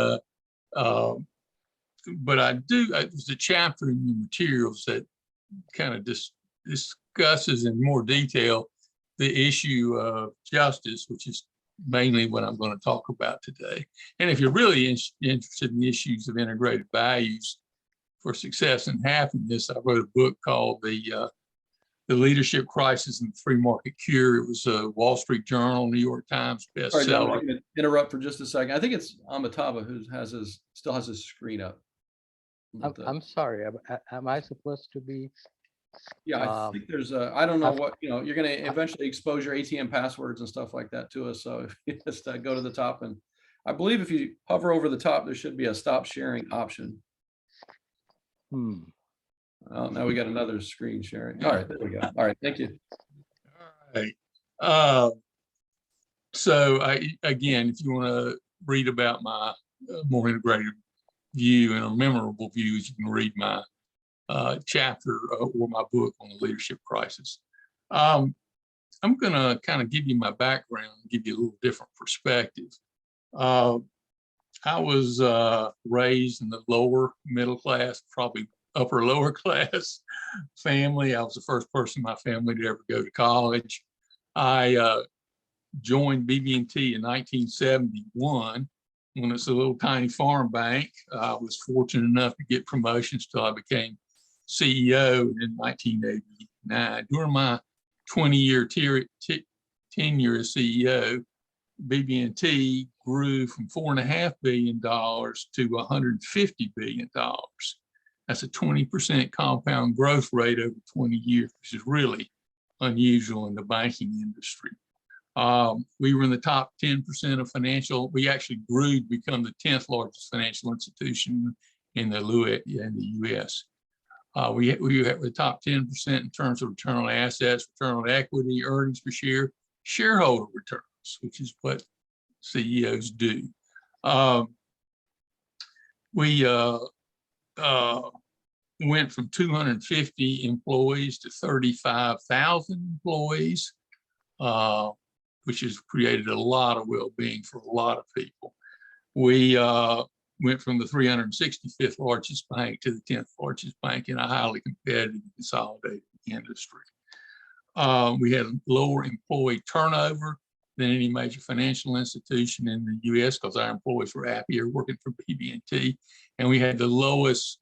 but I do. There's a chapter in the materials that kind of discusses in more detail the issue of justice, which is mainly what I'm going to talk about today. And if you're really interested in issues of integrated values for success and happiness, I wrote a book called The Leadership Crisis and the Free Market Cure. It was a Wall Street Journal, New York Times Sorry, John, bestseller. I'm going to interrupt for just a second. I think it's Amitabha who still has his screen up. I'm sorry, am I supposed to be? Yeah, I think there's I don't know what, you're going to eventually expose your ATM passwords and stuff like that to us. So if you just go to the top, and I believe if you hover over the top, there should be a stop sharing option. Oh, now we got another screen sharing. All right, there we go. All right, thank you. All right. So again, if you want to read about my more integrated view and a memorable views, you can read my chapter or my book on the leadership crisis. I'm going to kind of give you my background, give you a little different perspective. I was raised in the lower middle class, probably upper lower class family. I was the first person in my family to ever go to college. I joined BB&T in 1971 when it was a little tiny farm bank. I was fortunate enough to get promotions till I became CEO in 1989. During my 20-year tenure as CEO, BB&T grew from $4.5 billion to $150 billion. That's a 20% compound growth rate over 20 years, which is really unusual in the banking industry. We were in the top 10% of financial. We actually grew to become the 10th largest financial institution in the U.S. We were the top 10% in terms of return on assets, return on equity, earnings per share, shareholder returns, which is what CEOs do. We went from 250 employees to 35,000 employees, which has created a lot of well-being for a lot of people. We went from the 365th largest bank to the 10th largest bank in a highly competitive consolidated industry. We had lower employee turnover than any major financial institution in the U.S. because our employees were happier working for BB&T, and we had the lowest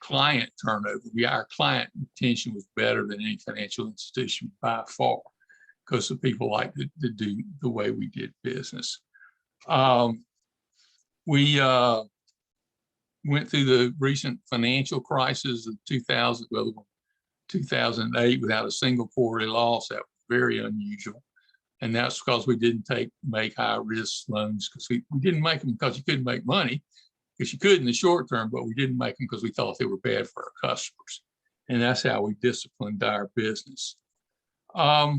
client turnover. Our client retention was better than any financial institution by far because the people like to do the way we did business. We went through the recent financial crisis of 2008 without a single quarterly loss. That was very unusual. And that's because we didn't make high risk loans because we didn't make them because you couldn't make money, because you could in the short term, but we didn't make them because we thought they were bad for our customers. And that's how we disciplined our business. I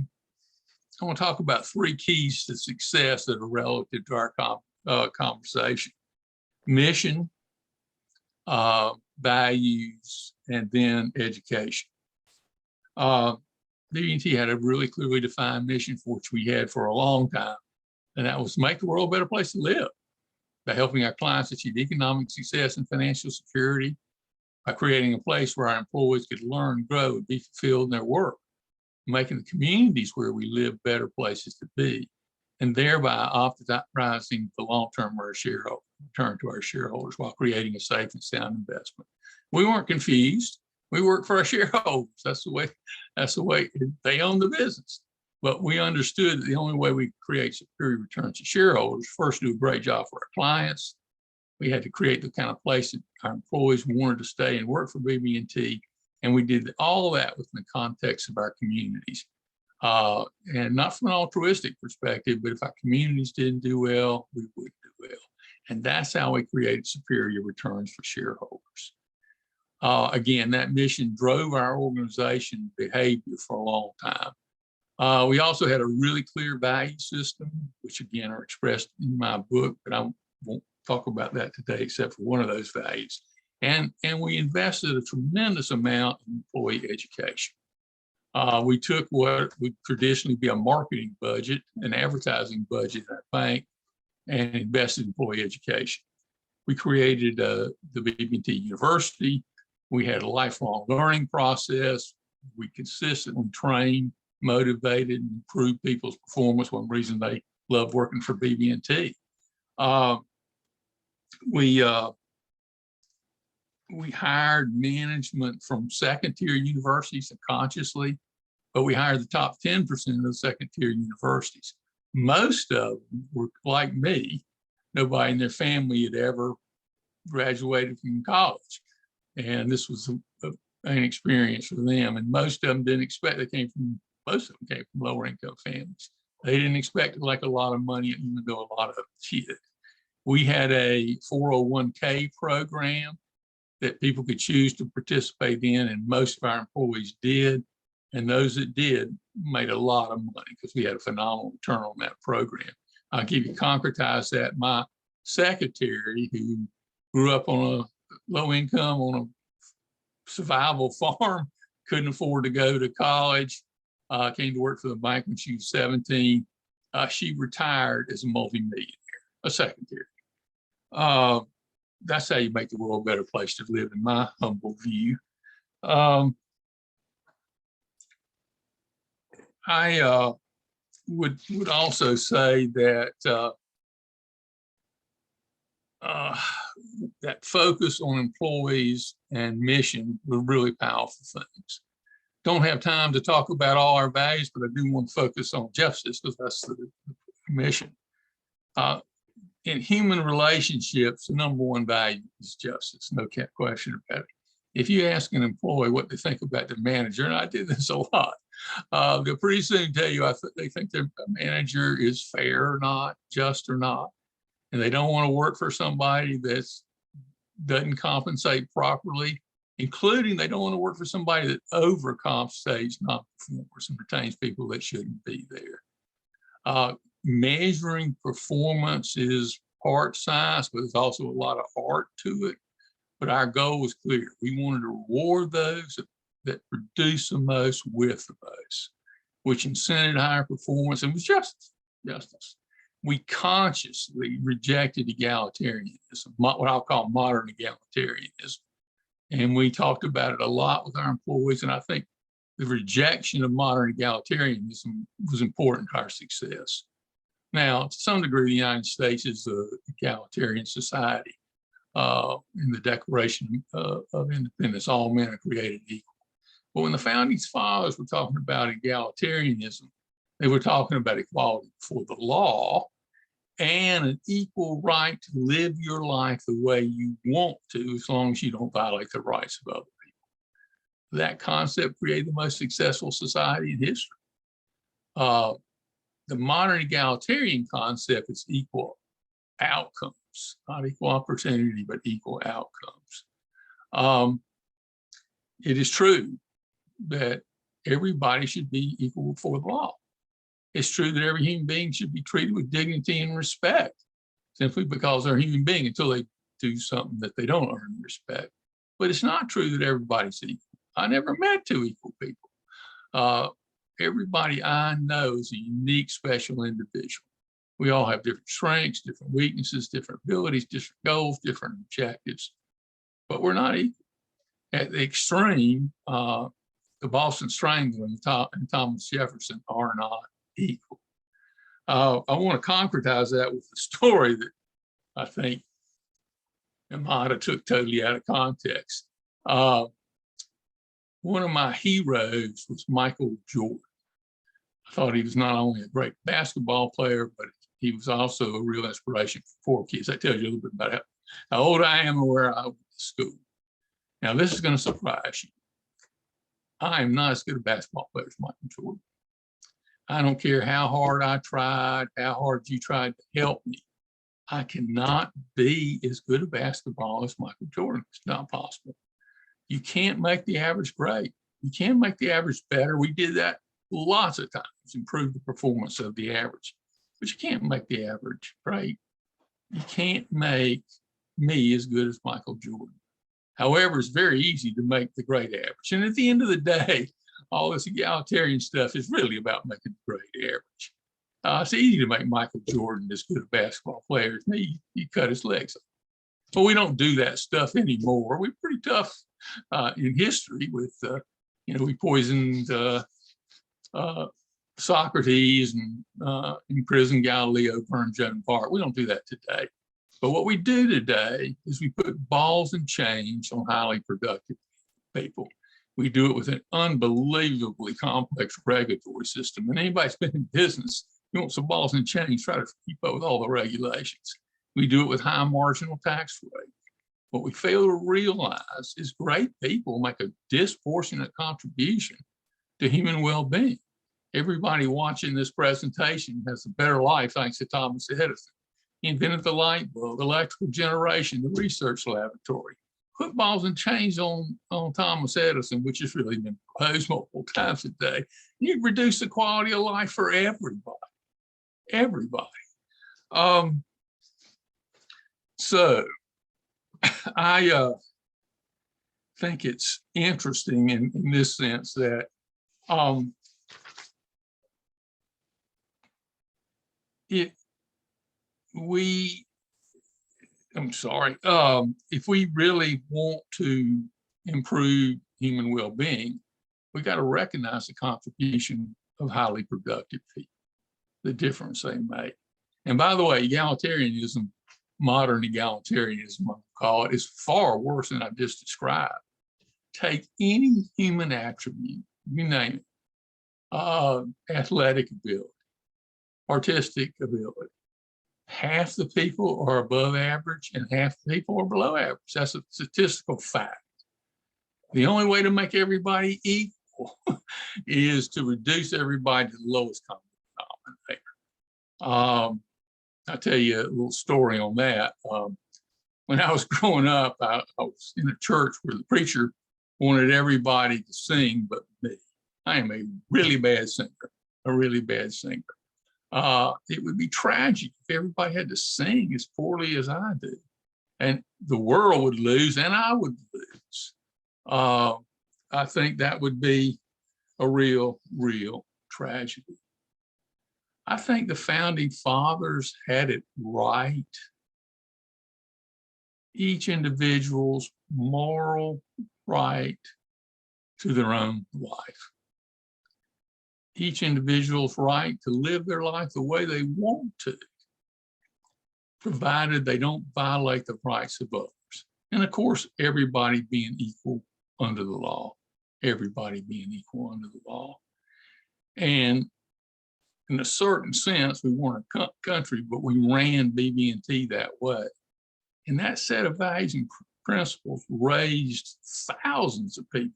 want to talk about 3 keys to success that are relative to our conversation: mission, values, and then education. BB&T had a really clearly defined mission for which we had for a long time, and that was to make the world a better place to live by helping our clients achieve economic success and financial security, by creating a place where our employees could learn, grow, and be fulfilled in their work, making the communities where we live better places to be, and thereby optimizing the long-term return to our shareholders while creating a safe and sound investment. We weren't confused. We work for our shareholders. That's the way they own the business. But we understood that the only way we could create superior returns to shareholders, first do a great job for our clients. We had to create the kind of place that our employees wanted to stay and work for BB&T. And we did all of that within the context of our communities. And not from an altruistic perspective, but if our communities didn't do well, we wouldn't do well. And that's how we created superior returns for shareholders. Again, that mission drove our organization behavior for a long time. We also had a really clear value system, which again are expressed in my book, but I won't talk about that today except for one of those values. And we invested a tremendous amount in employee education. We took what would traditionally be a marketing budget, an advertising budget at our bank, and invested in employee education. We created the BB&T University. We had a lifelong learning process. We consistently trained, motivated, and improved people's performance. One reason they loved working for BB&T. We hired management from second-tier universities unconsciously, but we hired the top 10% of the second-tier universities. Most of them were like me. Nobody in their family had ever graduated from college. And this was an experience for them. And most of them didn't expect, most of them came from lower income families. They didn't expect to like a lot of money, even though a lot of them did. We had a 401k program that people could choose to participate in, and most of our employees did. And those that did made a lot of money because we had a phenomenal return on that program. I'll give you concretize that. My secretary, who grew up on a low income on a survival farm, couldn't afford to go to college, came to work for the bank when she was 17. She retired as a multimillionaire, a secretary. That's how you make the world a better place to live, in my humble view. I would also say that that focus on employees and mission were really powerful things. Don't have time to talk about all our values, but I do want to focus on justice because that's the mission. In human relationships, the number one value is justice, no question about it. If you ask an employee what they think about the manager, and I do this a lot, they'll pretty soon tell you they think their manager is fair or not, just or not. And they don't want to work for somebody that doesn't compensate properly, including they don't want to work for somebody that overcompensates non-performers and retains people that shouldn't be there. Measuring performance is part science, but there's also a lot of art to it. But our goal was clear. We wanted to reward those that produce the most with the most, which incented higher performance and was justice. We consciously rejected egalitarianism, what I'll call modern egalitarianism. And we talked about it a lot with our employees. And I think the rejection of modern egalitarianism was important to our success. Now, to some degree, the United States is the Egalitarian Society. In the Declaration of Independence, all men are created equal. But when the founding fathers were talking about egalitarianism, they were talking about equality before the law and an equal right to live your life the way you want to, as long as you don't violate the rights of other people. That concept created the most successful society in history. The modern egalitarian concept is equal outcomes. Not equal opportunity, but equal outcomes. It is true that everybody should be equal before the law. It's true that every human being should be treated with dignity and respect, simply because they're a human being until they do something that they don't earn respect. But it's not true that everybody's equal. I never met two equal people. Everybody I know is a unique, special individual. We all have different strengths, different weaknesses, different abilities, different goals, different objectives, but we're not equal. At the extreme, the Boston Strangler and Thomas Jefferson are not equal. I want to concretize that with a story that I think Amada took totally out of context. One of my heroes was Michael Jordan. I thought he was not only a great basketball player, but he was also a real inspiration for poor kids. That tells you a little bit about how old I am and where I went to school. Now, this is going to surprise you. I am not as good a basketball player as Michael Jordan. I don't care how hard I tried, how hard you tried to help me. I cannot be as good a basketball as Michael Jordan. It's not possible. You can't make the average great. You can make the average better. We did that lots of times, improve the performance of the average. But you can't make the average great. You can't make me as good as Michael Jordan. However, it's very easy to make the great average. And at the end of the day, all this egalitarian stuff is really about making the great average. It's easy to make Michael Jordan as good a basketball player as me. You cut his legs off. But we don't do that stuff anymore. We're pretty tough in history with, we poisoned Socrates and imprison Galileo, burn Joan of Arc. We don't do that today. But what we do today is we put balls and chains on highly productive people. We do it with an unbelievably complex regulatory system. And anybody's been in business, you want some balls and chains, try to keep up with all the regulations. We do it with high marginal tax rates. What we fail to realize is great people make a disproportionate contribution to human well-being. Everybody watching this presentation has a better life thanks to Thomas Edison. He invented the light bulb, electrical generation, the research laboratory. Put balls and chains on Thomas Edison, which has really been proposed multiple times today. You'd reduce the quality of life for everybody. So I think it's interesting in this sense that if we really want to improve human well-being, we got to recognize the contribution of highly productive people, the difference they make. And by the way, egalitarianism, modern egalitarianism, I call it, is far worse than I just described. Take any human attribute, you name it, athletic ability, artistic ability. Half the people are above average and half the people are below average. That's a statistical fact. The only way to make everybody equal is to reduce everybody to the lowest common denominator. I'll tell you a little story on that. When I was growing up, I was in a church where the preacher wanted everybody to sing but me. I am a really bad singer. It would be tragic if everybody had to sing as poorly as I do. And the world would lose and I would lose. I think that would be a real tragedy. I think the founding fathers had it right. Each individual's moral right to their own life. Each individual's right to live their life the way they want to, provided they don't violate the rights of others. And of course, everybody being equal under the law. Everybody being equal under the law. And in a certain sense, we weren't a country, but we ran BB&T that way. And that set of values and principles raised thousands of people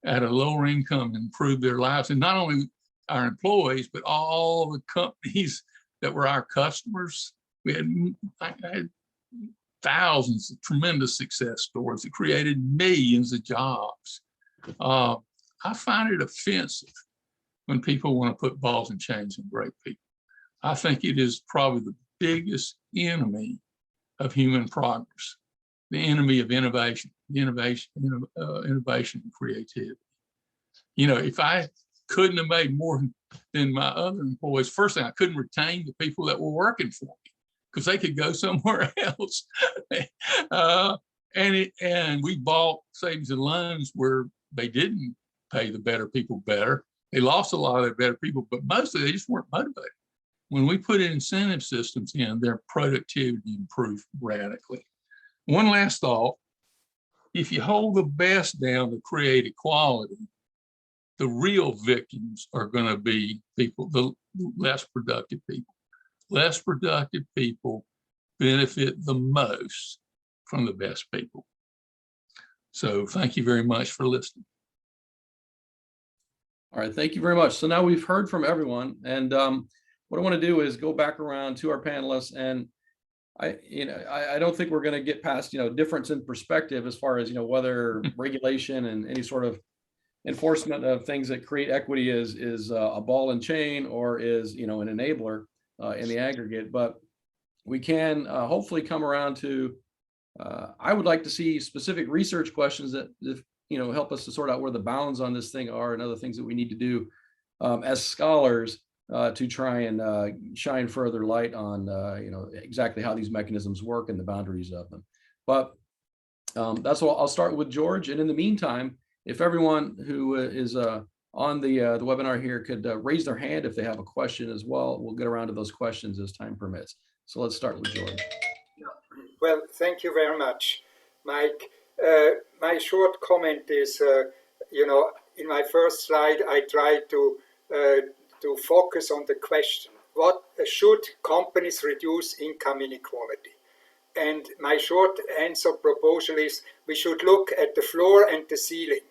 at a lower income and improved their lives. And not only our employees, but all the companies that were our customers. I had thousands of tremendous success stories that created millions of jobs. I find it offensive when people want to put balls and chains on great people. I think it is probably the biggest enemy of human progress, the enemy of innovation and creativity. You know, if I couldn't have made more than my other employees, first thing, I couldn't retain the people that were working for me because they could go somewhere else. And we bought savings and loans where they didn't pay the better people better. They lost a lot of their better people, but mostly they just weren't motivated. When we put incentive systems in, their productivity improved radically. One last thought, if you hold the best down to create equality, the real victims are going to be people, the less productive people. Less productive people benefit the most from the best people. So thank you very much for listening. All right, thank you very much. So now we've heard from everyone, and what I want to do is go back around to our panelists, and I don't think we're going to get past difference in perspective as far as whether regulation and any sort of enforcement of things that create equity is a ball and chain or is an enabler in the aggregate. But we can hopefully come around to I would like to see specific research questions that help us to sort out where the bounds on this thing are and other things that we need to do as scholars to try and shine further light on exactly how these mechanisms work and the boundaries of them. But that's all. I'll start with George, and in the meantime, if everyone who is on the webinar here could raise their hand if they have a question as well. We'll get around to those questions as time permits. So let's start with George. Well, thank you very much, Mike. My short comment is, you know, in my first slide, I tried to focus on the question, what should companies reduce income inequality? And my short answer proposal is we should look at the floor and the ceiling.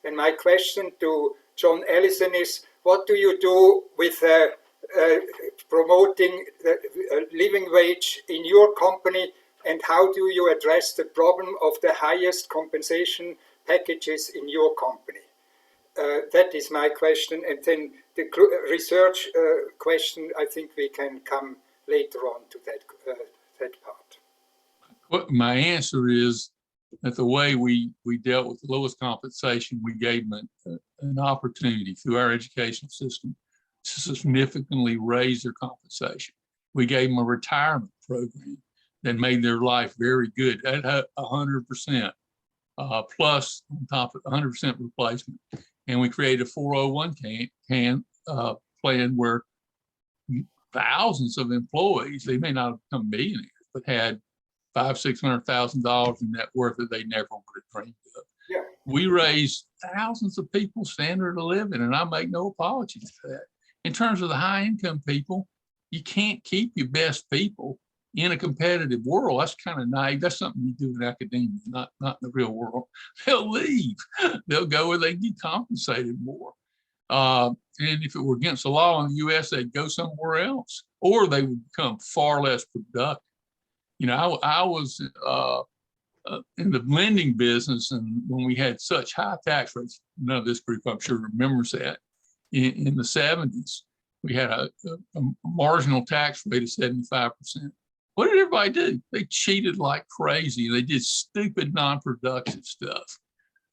And my question to John Ellison is, what do you do with promoting the living wage in your company, and how do you address the problem of the highest compensation packages in your company? That is my question. And then the research question, I think we can come later on to that part. Well, my answer is that the way we dealt with the lowest compensation, we gave them an opportunity through our educational system to significantly raise their compensation. We gave them a retirement program that made their life very good at 100%, plus on top of 100% replacement. And we created a 401k plan where thousands of employees, they may not have become millionaires, but had $500,000-600,000 in net worth that they never would have dreamed of. Yeah. We raised thousands of people's standard of living, and I make no apologies for that. In terms of the high income people, you can't keep your best people in a competitive world. That's kind of naive. That's something you do in academia, not in the real world. They'll leave. They'll go where they get compensated more. And if it were against the law in the US, they'd go somewhere else, or they would become far less productive. You know, I was in the lending business, and when we had such high tax rates, none of this group, I'm sure, remembers that, in the 70s, we had a marginal tax rate of 75%. What did everybody do? They cheated like crazy. They did stupid, non-productive stuff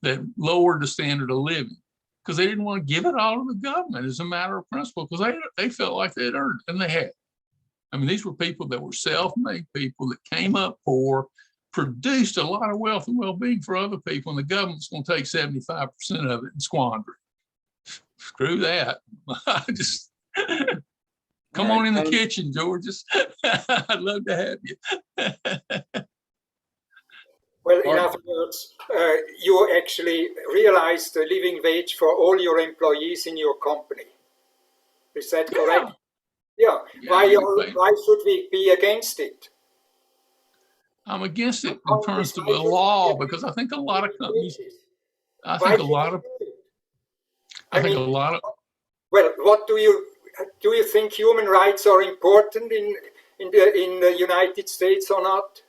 that lowered the standard of living because they didn't want to give it all to the government as a matter of principle, because they felt like they had earned it, and they had. I mean, these were people that were self-made people that came up poor, produced a lot of wealth and well-being for other people, and the government's going to take 75% of it and squander it. Screw that. I just come on in the kitchen, George. I'd love to have you. Well, in other words, you actually realized the living wage for all your employees in your company. Is that correct? Yeah. Why should we be against it? I'm against it in terms of the law, because I think a lot of companies, Well, what do you think human rights are important in the United States or not?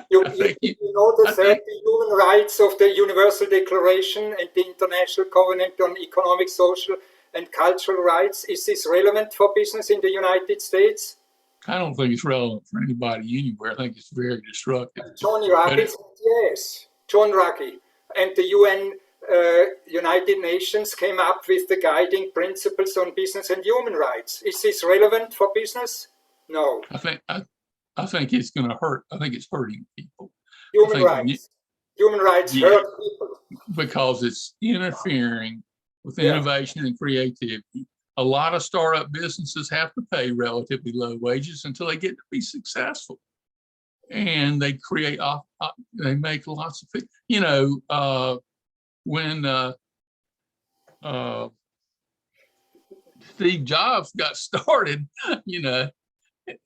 You know the 30 human rights of the Universal Declaration and the International Covenant on Economic, Social, and Cultural Rights. Is this relevant for business in the United States? I don't think it's relevant for anybody anywhere. I think it's very destructive. John Ruggie said yes. John Ruggie. And the UN, United Nations, came up with the guiding principles on business and human rights. Is this relevant for business? No. I think it's going to hurt. I think it's hurting people. Human rights hurt people. Because it's interfering with innovation and creativity. A lot of startup businesses have to pay relatively low wages until they get to be successful. And they create, they make lots of, you know, when Steve Jobs got started, you know,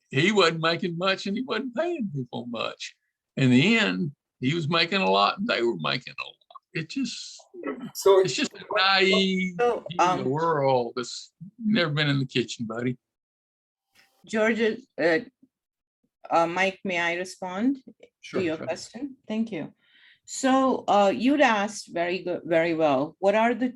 he wasn't making much and he wasn't paying people much. In the end, he was making a lot and they were making a lot. It's just a naive world that's never been in the kitchen, buddy. George, Mike, may I respond to your question? Thank you. So you'd asked very well, what are the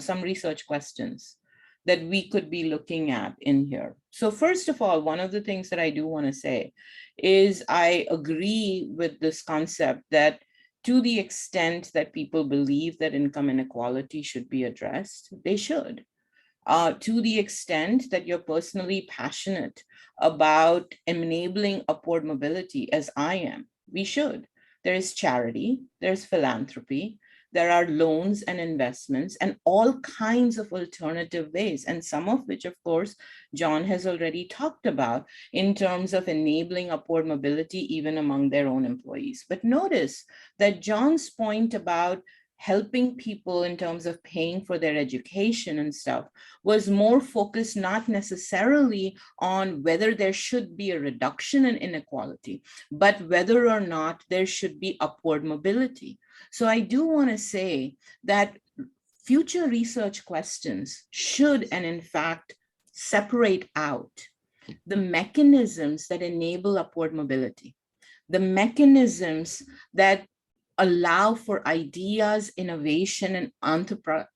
some research questions that we could be looking at in here? So first of all, one of the things that I do want to say is I agree with this concept that to the extent that people believe that income inequality should be addressed, they should. To the extent that you're personally passionate about enabling upward mobility, as I am, we should. There is charity, there's philanthropy, there are loans and investments and all kinds of alternative ways, and some of which, of course, John has already talked about in terms of enabling upward mobility even among their own employees. But notice that John's point about helping people in terms of paying for their education and stuff was more focused not necessarily on whether there should be a reduction in inequality, but whether or not there should be upward mobility. So I do want to say that future research questions should, and in fact, separate out the mechanisms that enable upward mobility, the mechanisms that allow for ideas, innovation, and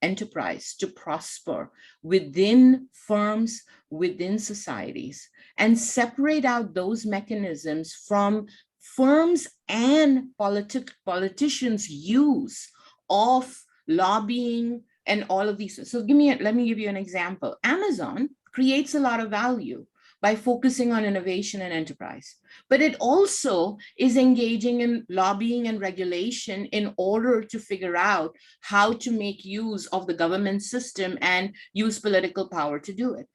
enterprise to prosper within firms, within societies, and separate out those mechanisms from firms and politicians' use of lobbying and all of these. So let me give you an example. Amazon creates a lot of value by focusing on innovation and enterprise. But it also is engaging in lobbying and regulation in order to figure out how to make use of the government system and use political power to do it.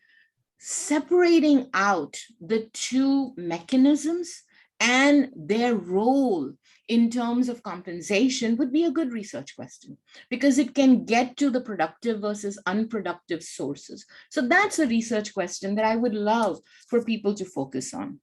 Separating out the two mechanisms and their role in terms of compensation would be a good research question, because it can get to the productive versus unproductive sources. So that's a research question that I would love for people to focus on.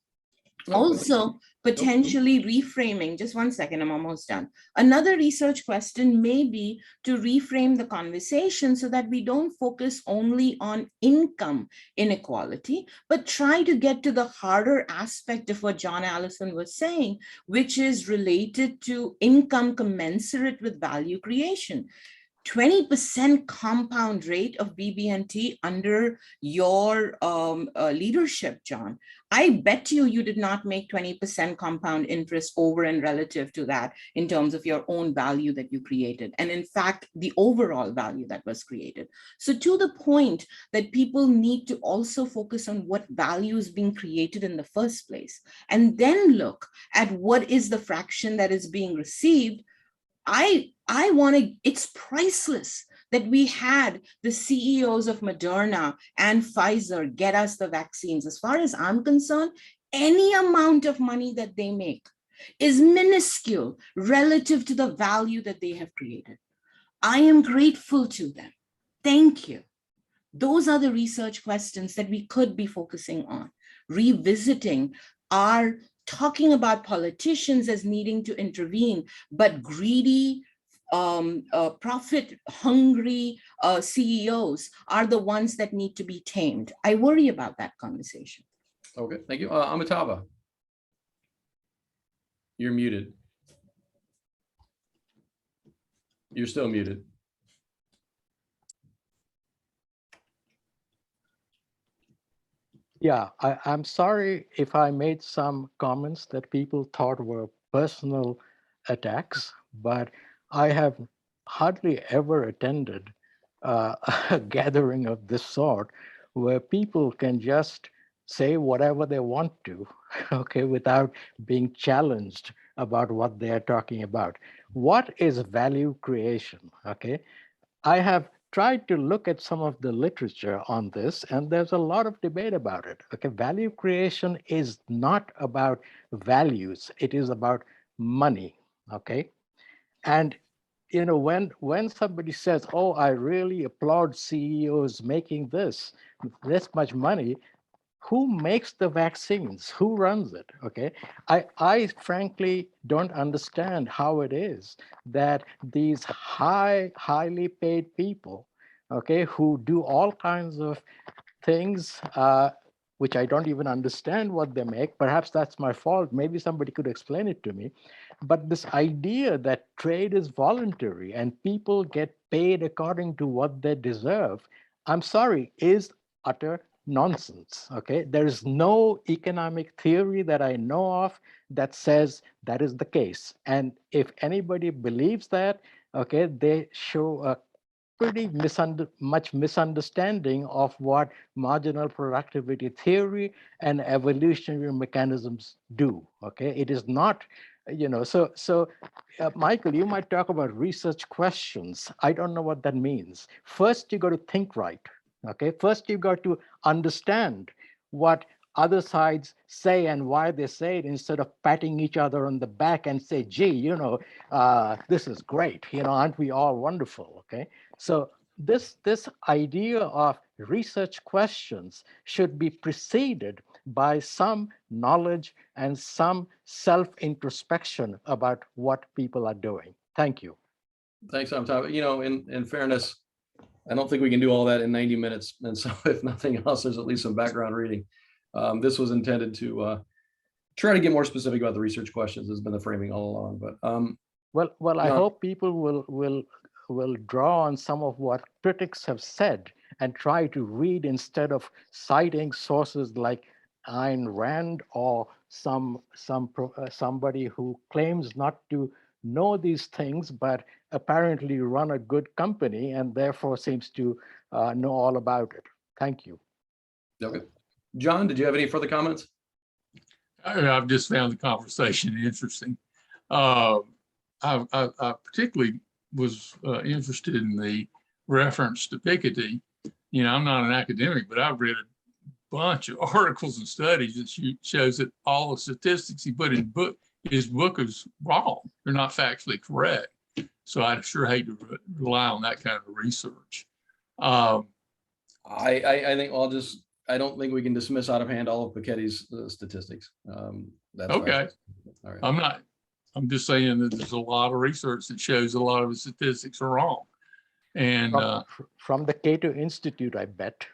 Also, potentially reframing, just one second, I'm almost done. Another research question may be to reframe the conversation so that we don't focus only on income inequality, but try to get to the harder aspect of what John Allison was saying, which is related to income commensurate with value creation. 20% compound rate of BB&T under your leadership, John. I bet you did not make 20% compound interest over and relative to that in terms of your own value that you created. And in fact, the overall value that was created. So to the point that people need to also focus on what value is being created in the first place, and then look at what is the fraction that is being received. I want to, it's priceless that we had the CEOs of Moderna and Pfizer get us the vaccines. As far as I'm concerned, any amount of money that they make is minuscule relative to the value that they have created. I am grateful to them. Thank you. Those are the research questions that we could be focusing on, revisiting our talking about politicians as needing to intervene, but greedy, profit-hungry CEOs are the ones that need to be tamed. I worry about that conversation. Okay, thank you. Amitabha, you're muted. You're still muted. Yeah, I'm sorry if I made some comments that people thought were personal attacks, but I have hardly ever attended a gathering of this sort where people can just say whatever they want to, okay, without being challenged about what they are talking about. What is value creation, okay? I have tried to look at some of the literature on this, and there's a lot of debate about it. Okay, value creation is not about values, it is about money, okay? And you know, when somebody says, oh, I really applaud CEOs making this much money, who makes the vaccines? Who runs it? Okay, I frankly don't understand how it is that these highly paid people, okay, who do all kinds of things, which I don't even understand what they make. Perhaps that's my fault. Maybe somebody could explain it to me. But this idea that trade is voluntary and people get paid according to what they deserve, I'm sorry, is utter nonsense. Okay, there is no economic theory that I know of that says that is the case. And if anybody believes that, okay, they show a pretty much misunderstanding of what marginal productivity theory and evolutionary mechanisms do. Okay, it is not Michael, you might talk about research questions. I don't know what that means. First, you got to think right. Okay. First, you got to understand what other sides say and why they say it, instead of patting each other on the back and say, gee, this is great. Aren't we all wonderful? Okay. So this idea of research questions should be preceded by some knowledge and some self-introspection about what people are doing. Thank you. Thanks, Amitabh. In fairness, I don't think we can do all that in 90 minutes. And so if nothing else, there's at least some background reading. This was intended to try to get more specific about the research questions. Has been the framing all along. But well, I hope people will draw on some of what critics have said and try to read, instead of citing sources like Ayn Rand or somebody who claims not to know these things, but apparently run a good company and therefore seems to know all about it. Thank you. Okay. John, did you have any further comments? I've just found the conversation interesting. I particularly was interested in the reference to Piketty. I'm not an academic, but I've read a bunch of articles and studies that shows that all the statistics he put in his book is wrong. They're not factually correct. So I'd sure hate to rely on that kind of research. I think I don't think we can dismiss out of hand all of Piketty's statistics. That's okay. All right. I'm just saying that there's a lot of research that shows a lot of the statistics are wrong. And from the Cato Institute, I bet.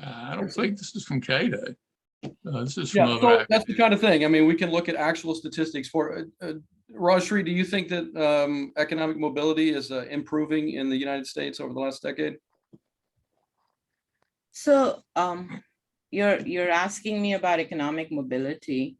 I don't think this is from Cato. This is from other that's the kind of thing. I mean, we can look at actual statistics for Rajshri. Do you think that economic mobility is improving in the United States over the last decade? So you're asking me about economic mobility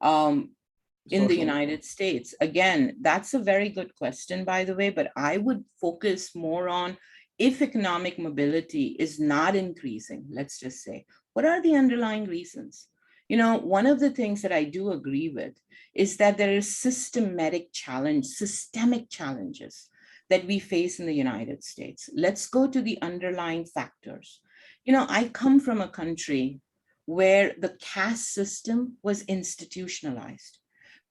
in the United States. Again, that's a very good question, by the way, but I would focus more on, if economic mobility is not increasing, let's just say, what are the underlying reasons? One of the things that I do agree with is that there is systemic challenges that we face in the United States. Let's go to the underlying factors. I come from a country where the caste system was institutionalized.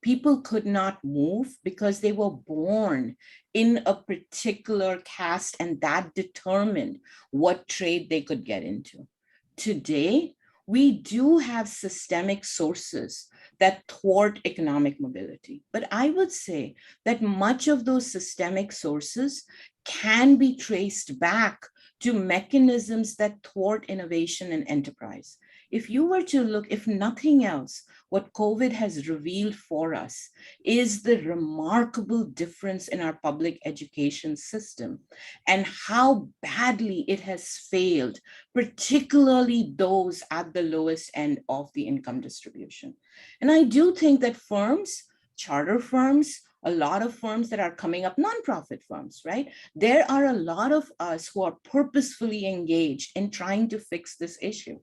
People could not move because they were born in a particular caste, and that determined what trade they could get into. Today, we do have systemic sources that thwart economic mobility. But I would say that much of those systemic sources can be traced back to mechanisms that thwart innovation and enterprise. If you were to look, if nothing else, what COVID has revealed for us is the remarkable difference in our public education system and how badly it has failed, particularly those at the lowest end of the income distribution. And I do think that firms, charter firms, a lot of firms that are coming up, nonprofit firms, right? There are a lot of us who are purposefully engaged in trying to fix this issue.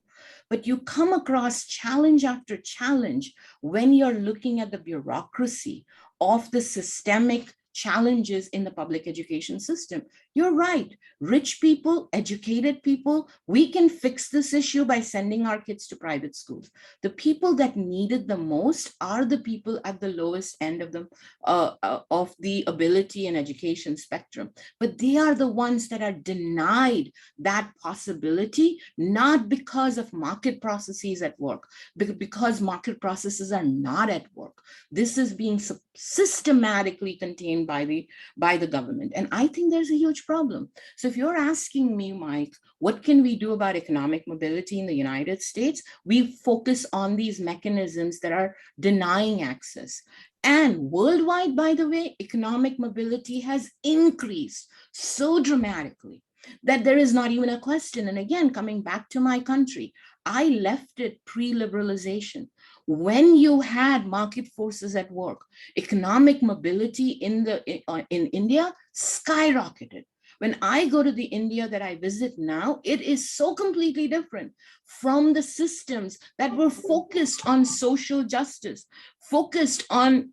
But you come across challenge after challenge when you're looking at the bureaucracy of the systemic challenges in the public education system. You're right. Rich people, educated people, we can fix this issue by sending our kids to private schools. The people that need it the most are the people at the lowest end of the ability and education spectrum. But they are the ones that are denied that possibility, not because of market processes at work, because market processes are not at work. This is being systematically contained by the government. And I think there's a huge problem. So if you're asking me, Mike, what can we do about economic mobility in the United States? We focus on these mechanisms that are denying access. And worldwide, by the way, economic mobility has increased so dramatically that there is not even a question. And again, coming back to my country, I left it pre-liberalization. When you had market forces at work, economic mobility in India skyrocketed. When I go to the India that I visit now, it is so completely different from the systems that were focused on social justice, focused on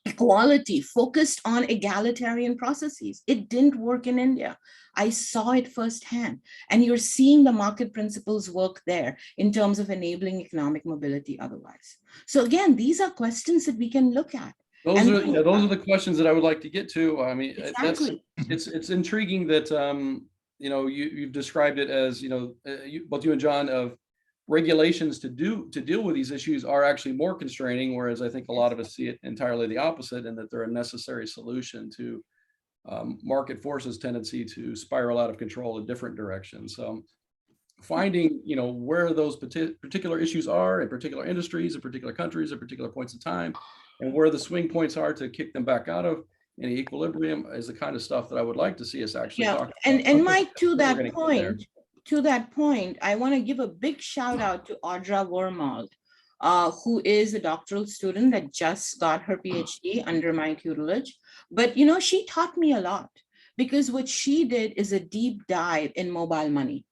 equality, focused on egalitarian processes. It didn't work in India. I saw it firsthand. And you're seeing the market principles work there in terms of enabling economic mobility otherwise. So again, these are questions that we can look at. Those And are, yeah, those are the questions that I would like to get to. I mean, exactly. it's intriguing that, you know, you've described it as, you know, both you and John, of regulations to deal with these issues are actually more constraining, whereas I think a lot of us see it entirely the opposite, and that they're a necessary solution to market forces' tendency to spiral out of control in different directions. So finding, you know, where those particular issues are in particular industries, in particular countries, at particular points in time, and where the swing points are to kick them back out of any equilibrium is the kind of stuff that I would like to see us actually talk about. And Mike, to We're gonna that point, I want to give a big shout out to Audra Wormald, who is a doctoral student that just got her PhD under my tutelage. But, you know, she taught me a lot, because what she did is a deep dive in mobile money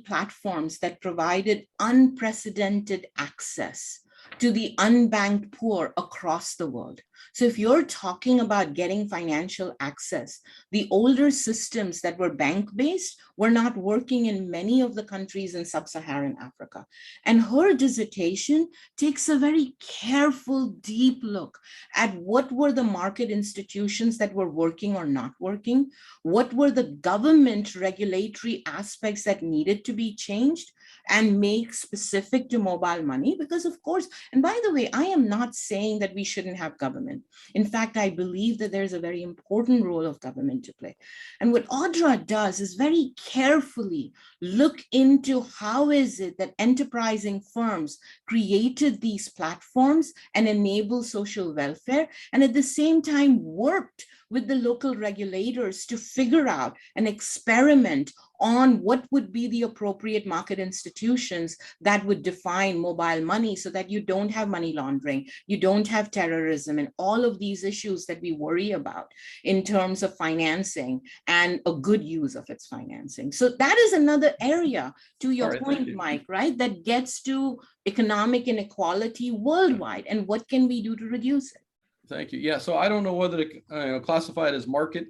platforms that provided unprecedented access to the unbanked poor across the world. So if you're talking about getting financial access, the older systems that were bank-based were not working in many of the countries in sub-Saharan Africa. And her dissertation takes a very careful, deep look at what were the market institutions that were working or not working, what were the government regulatory aspects that needed to be changed and make specific to mobile money. Because of course, and by the way, I am not saying that we shouldn't have government. In fact, I believe that there's a very important role of government to play. And what Audra does is very carefully look into how is it that enterprising firms created these platforms and enable social welfare, and at the same time worked with the local regulators to figure out and experiment on what would be the appropriate market institutions that would define mobile money, so that you don't have money laundering, you don't have terrorism, and all of these issues that we worry about in terms of financing and a good use of its financing. So that is another area, to your point, Mike, right, that gets to economic inequality worldwide, and what can we do to reduce it? Thank you. Yeah, so I don't know whether to classify it as market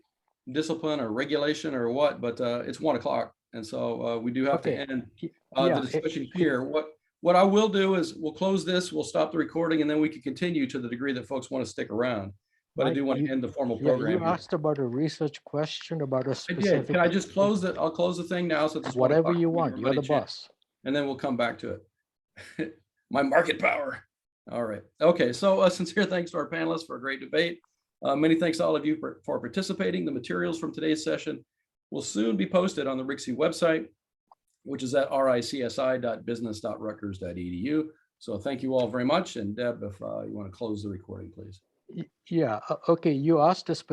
discipline or regulation or what, but it's 1 o'clock. And so we do have to end the discussion here. What I will do is we'll close this, we'll stop the recording, and then we can continue to the degree that folks want to stick around. But I do want to end the formal program. You asked about a research question about a specific. I did. Can I just close it? I'll close the thing now. So it's whatever you want. You're the boss. And then we'll come back to it. My market power. All right. Okay. So sincere thanks to our panelists for a great debate. Many thanks to all of you for participating. The materials from today's session will soon be posted on the RICSI website, which is at ricsi.business.rutgers.edu. So thank you all very much. And Deb, if you want to close the recording, please. Yeah. Okay. You asked a specific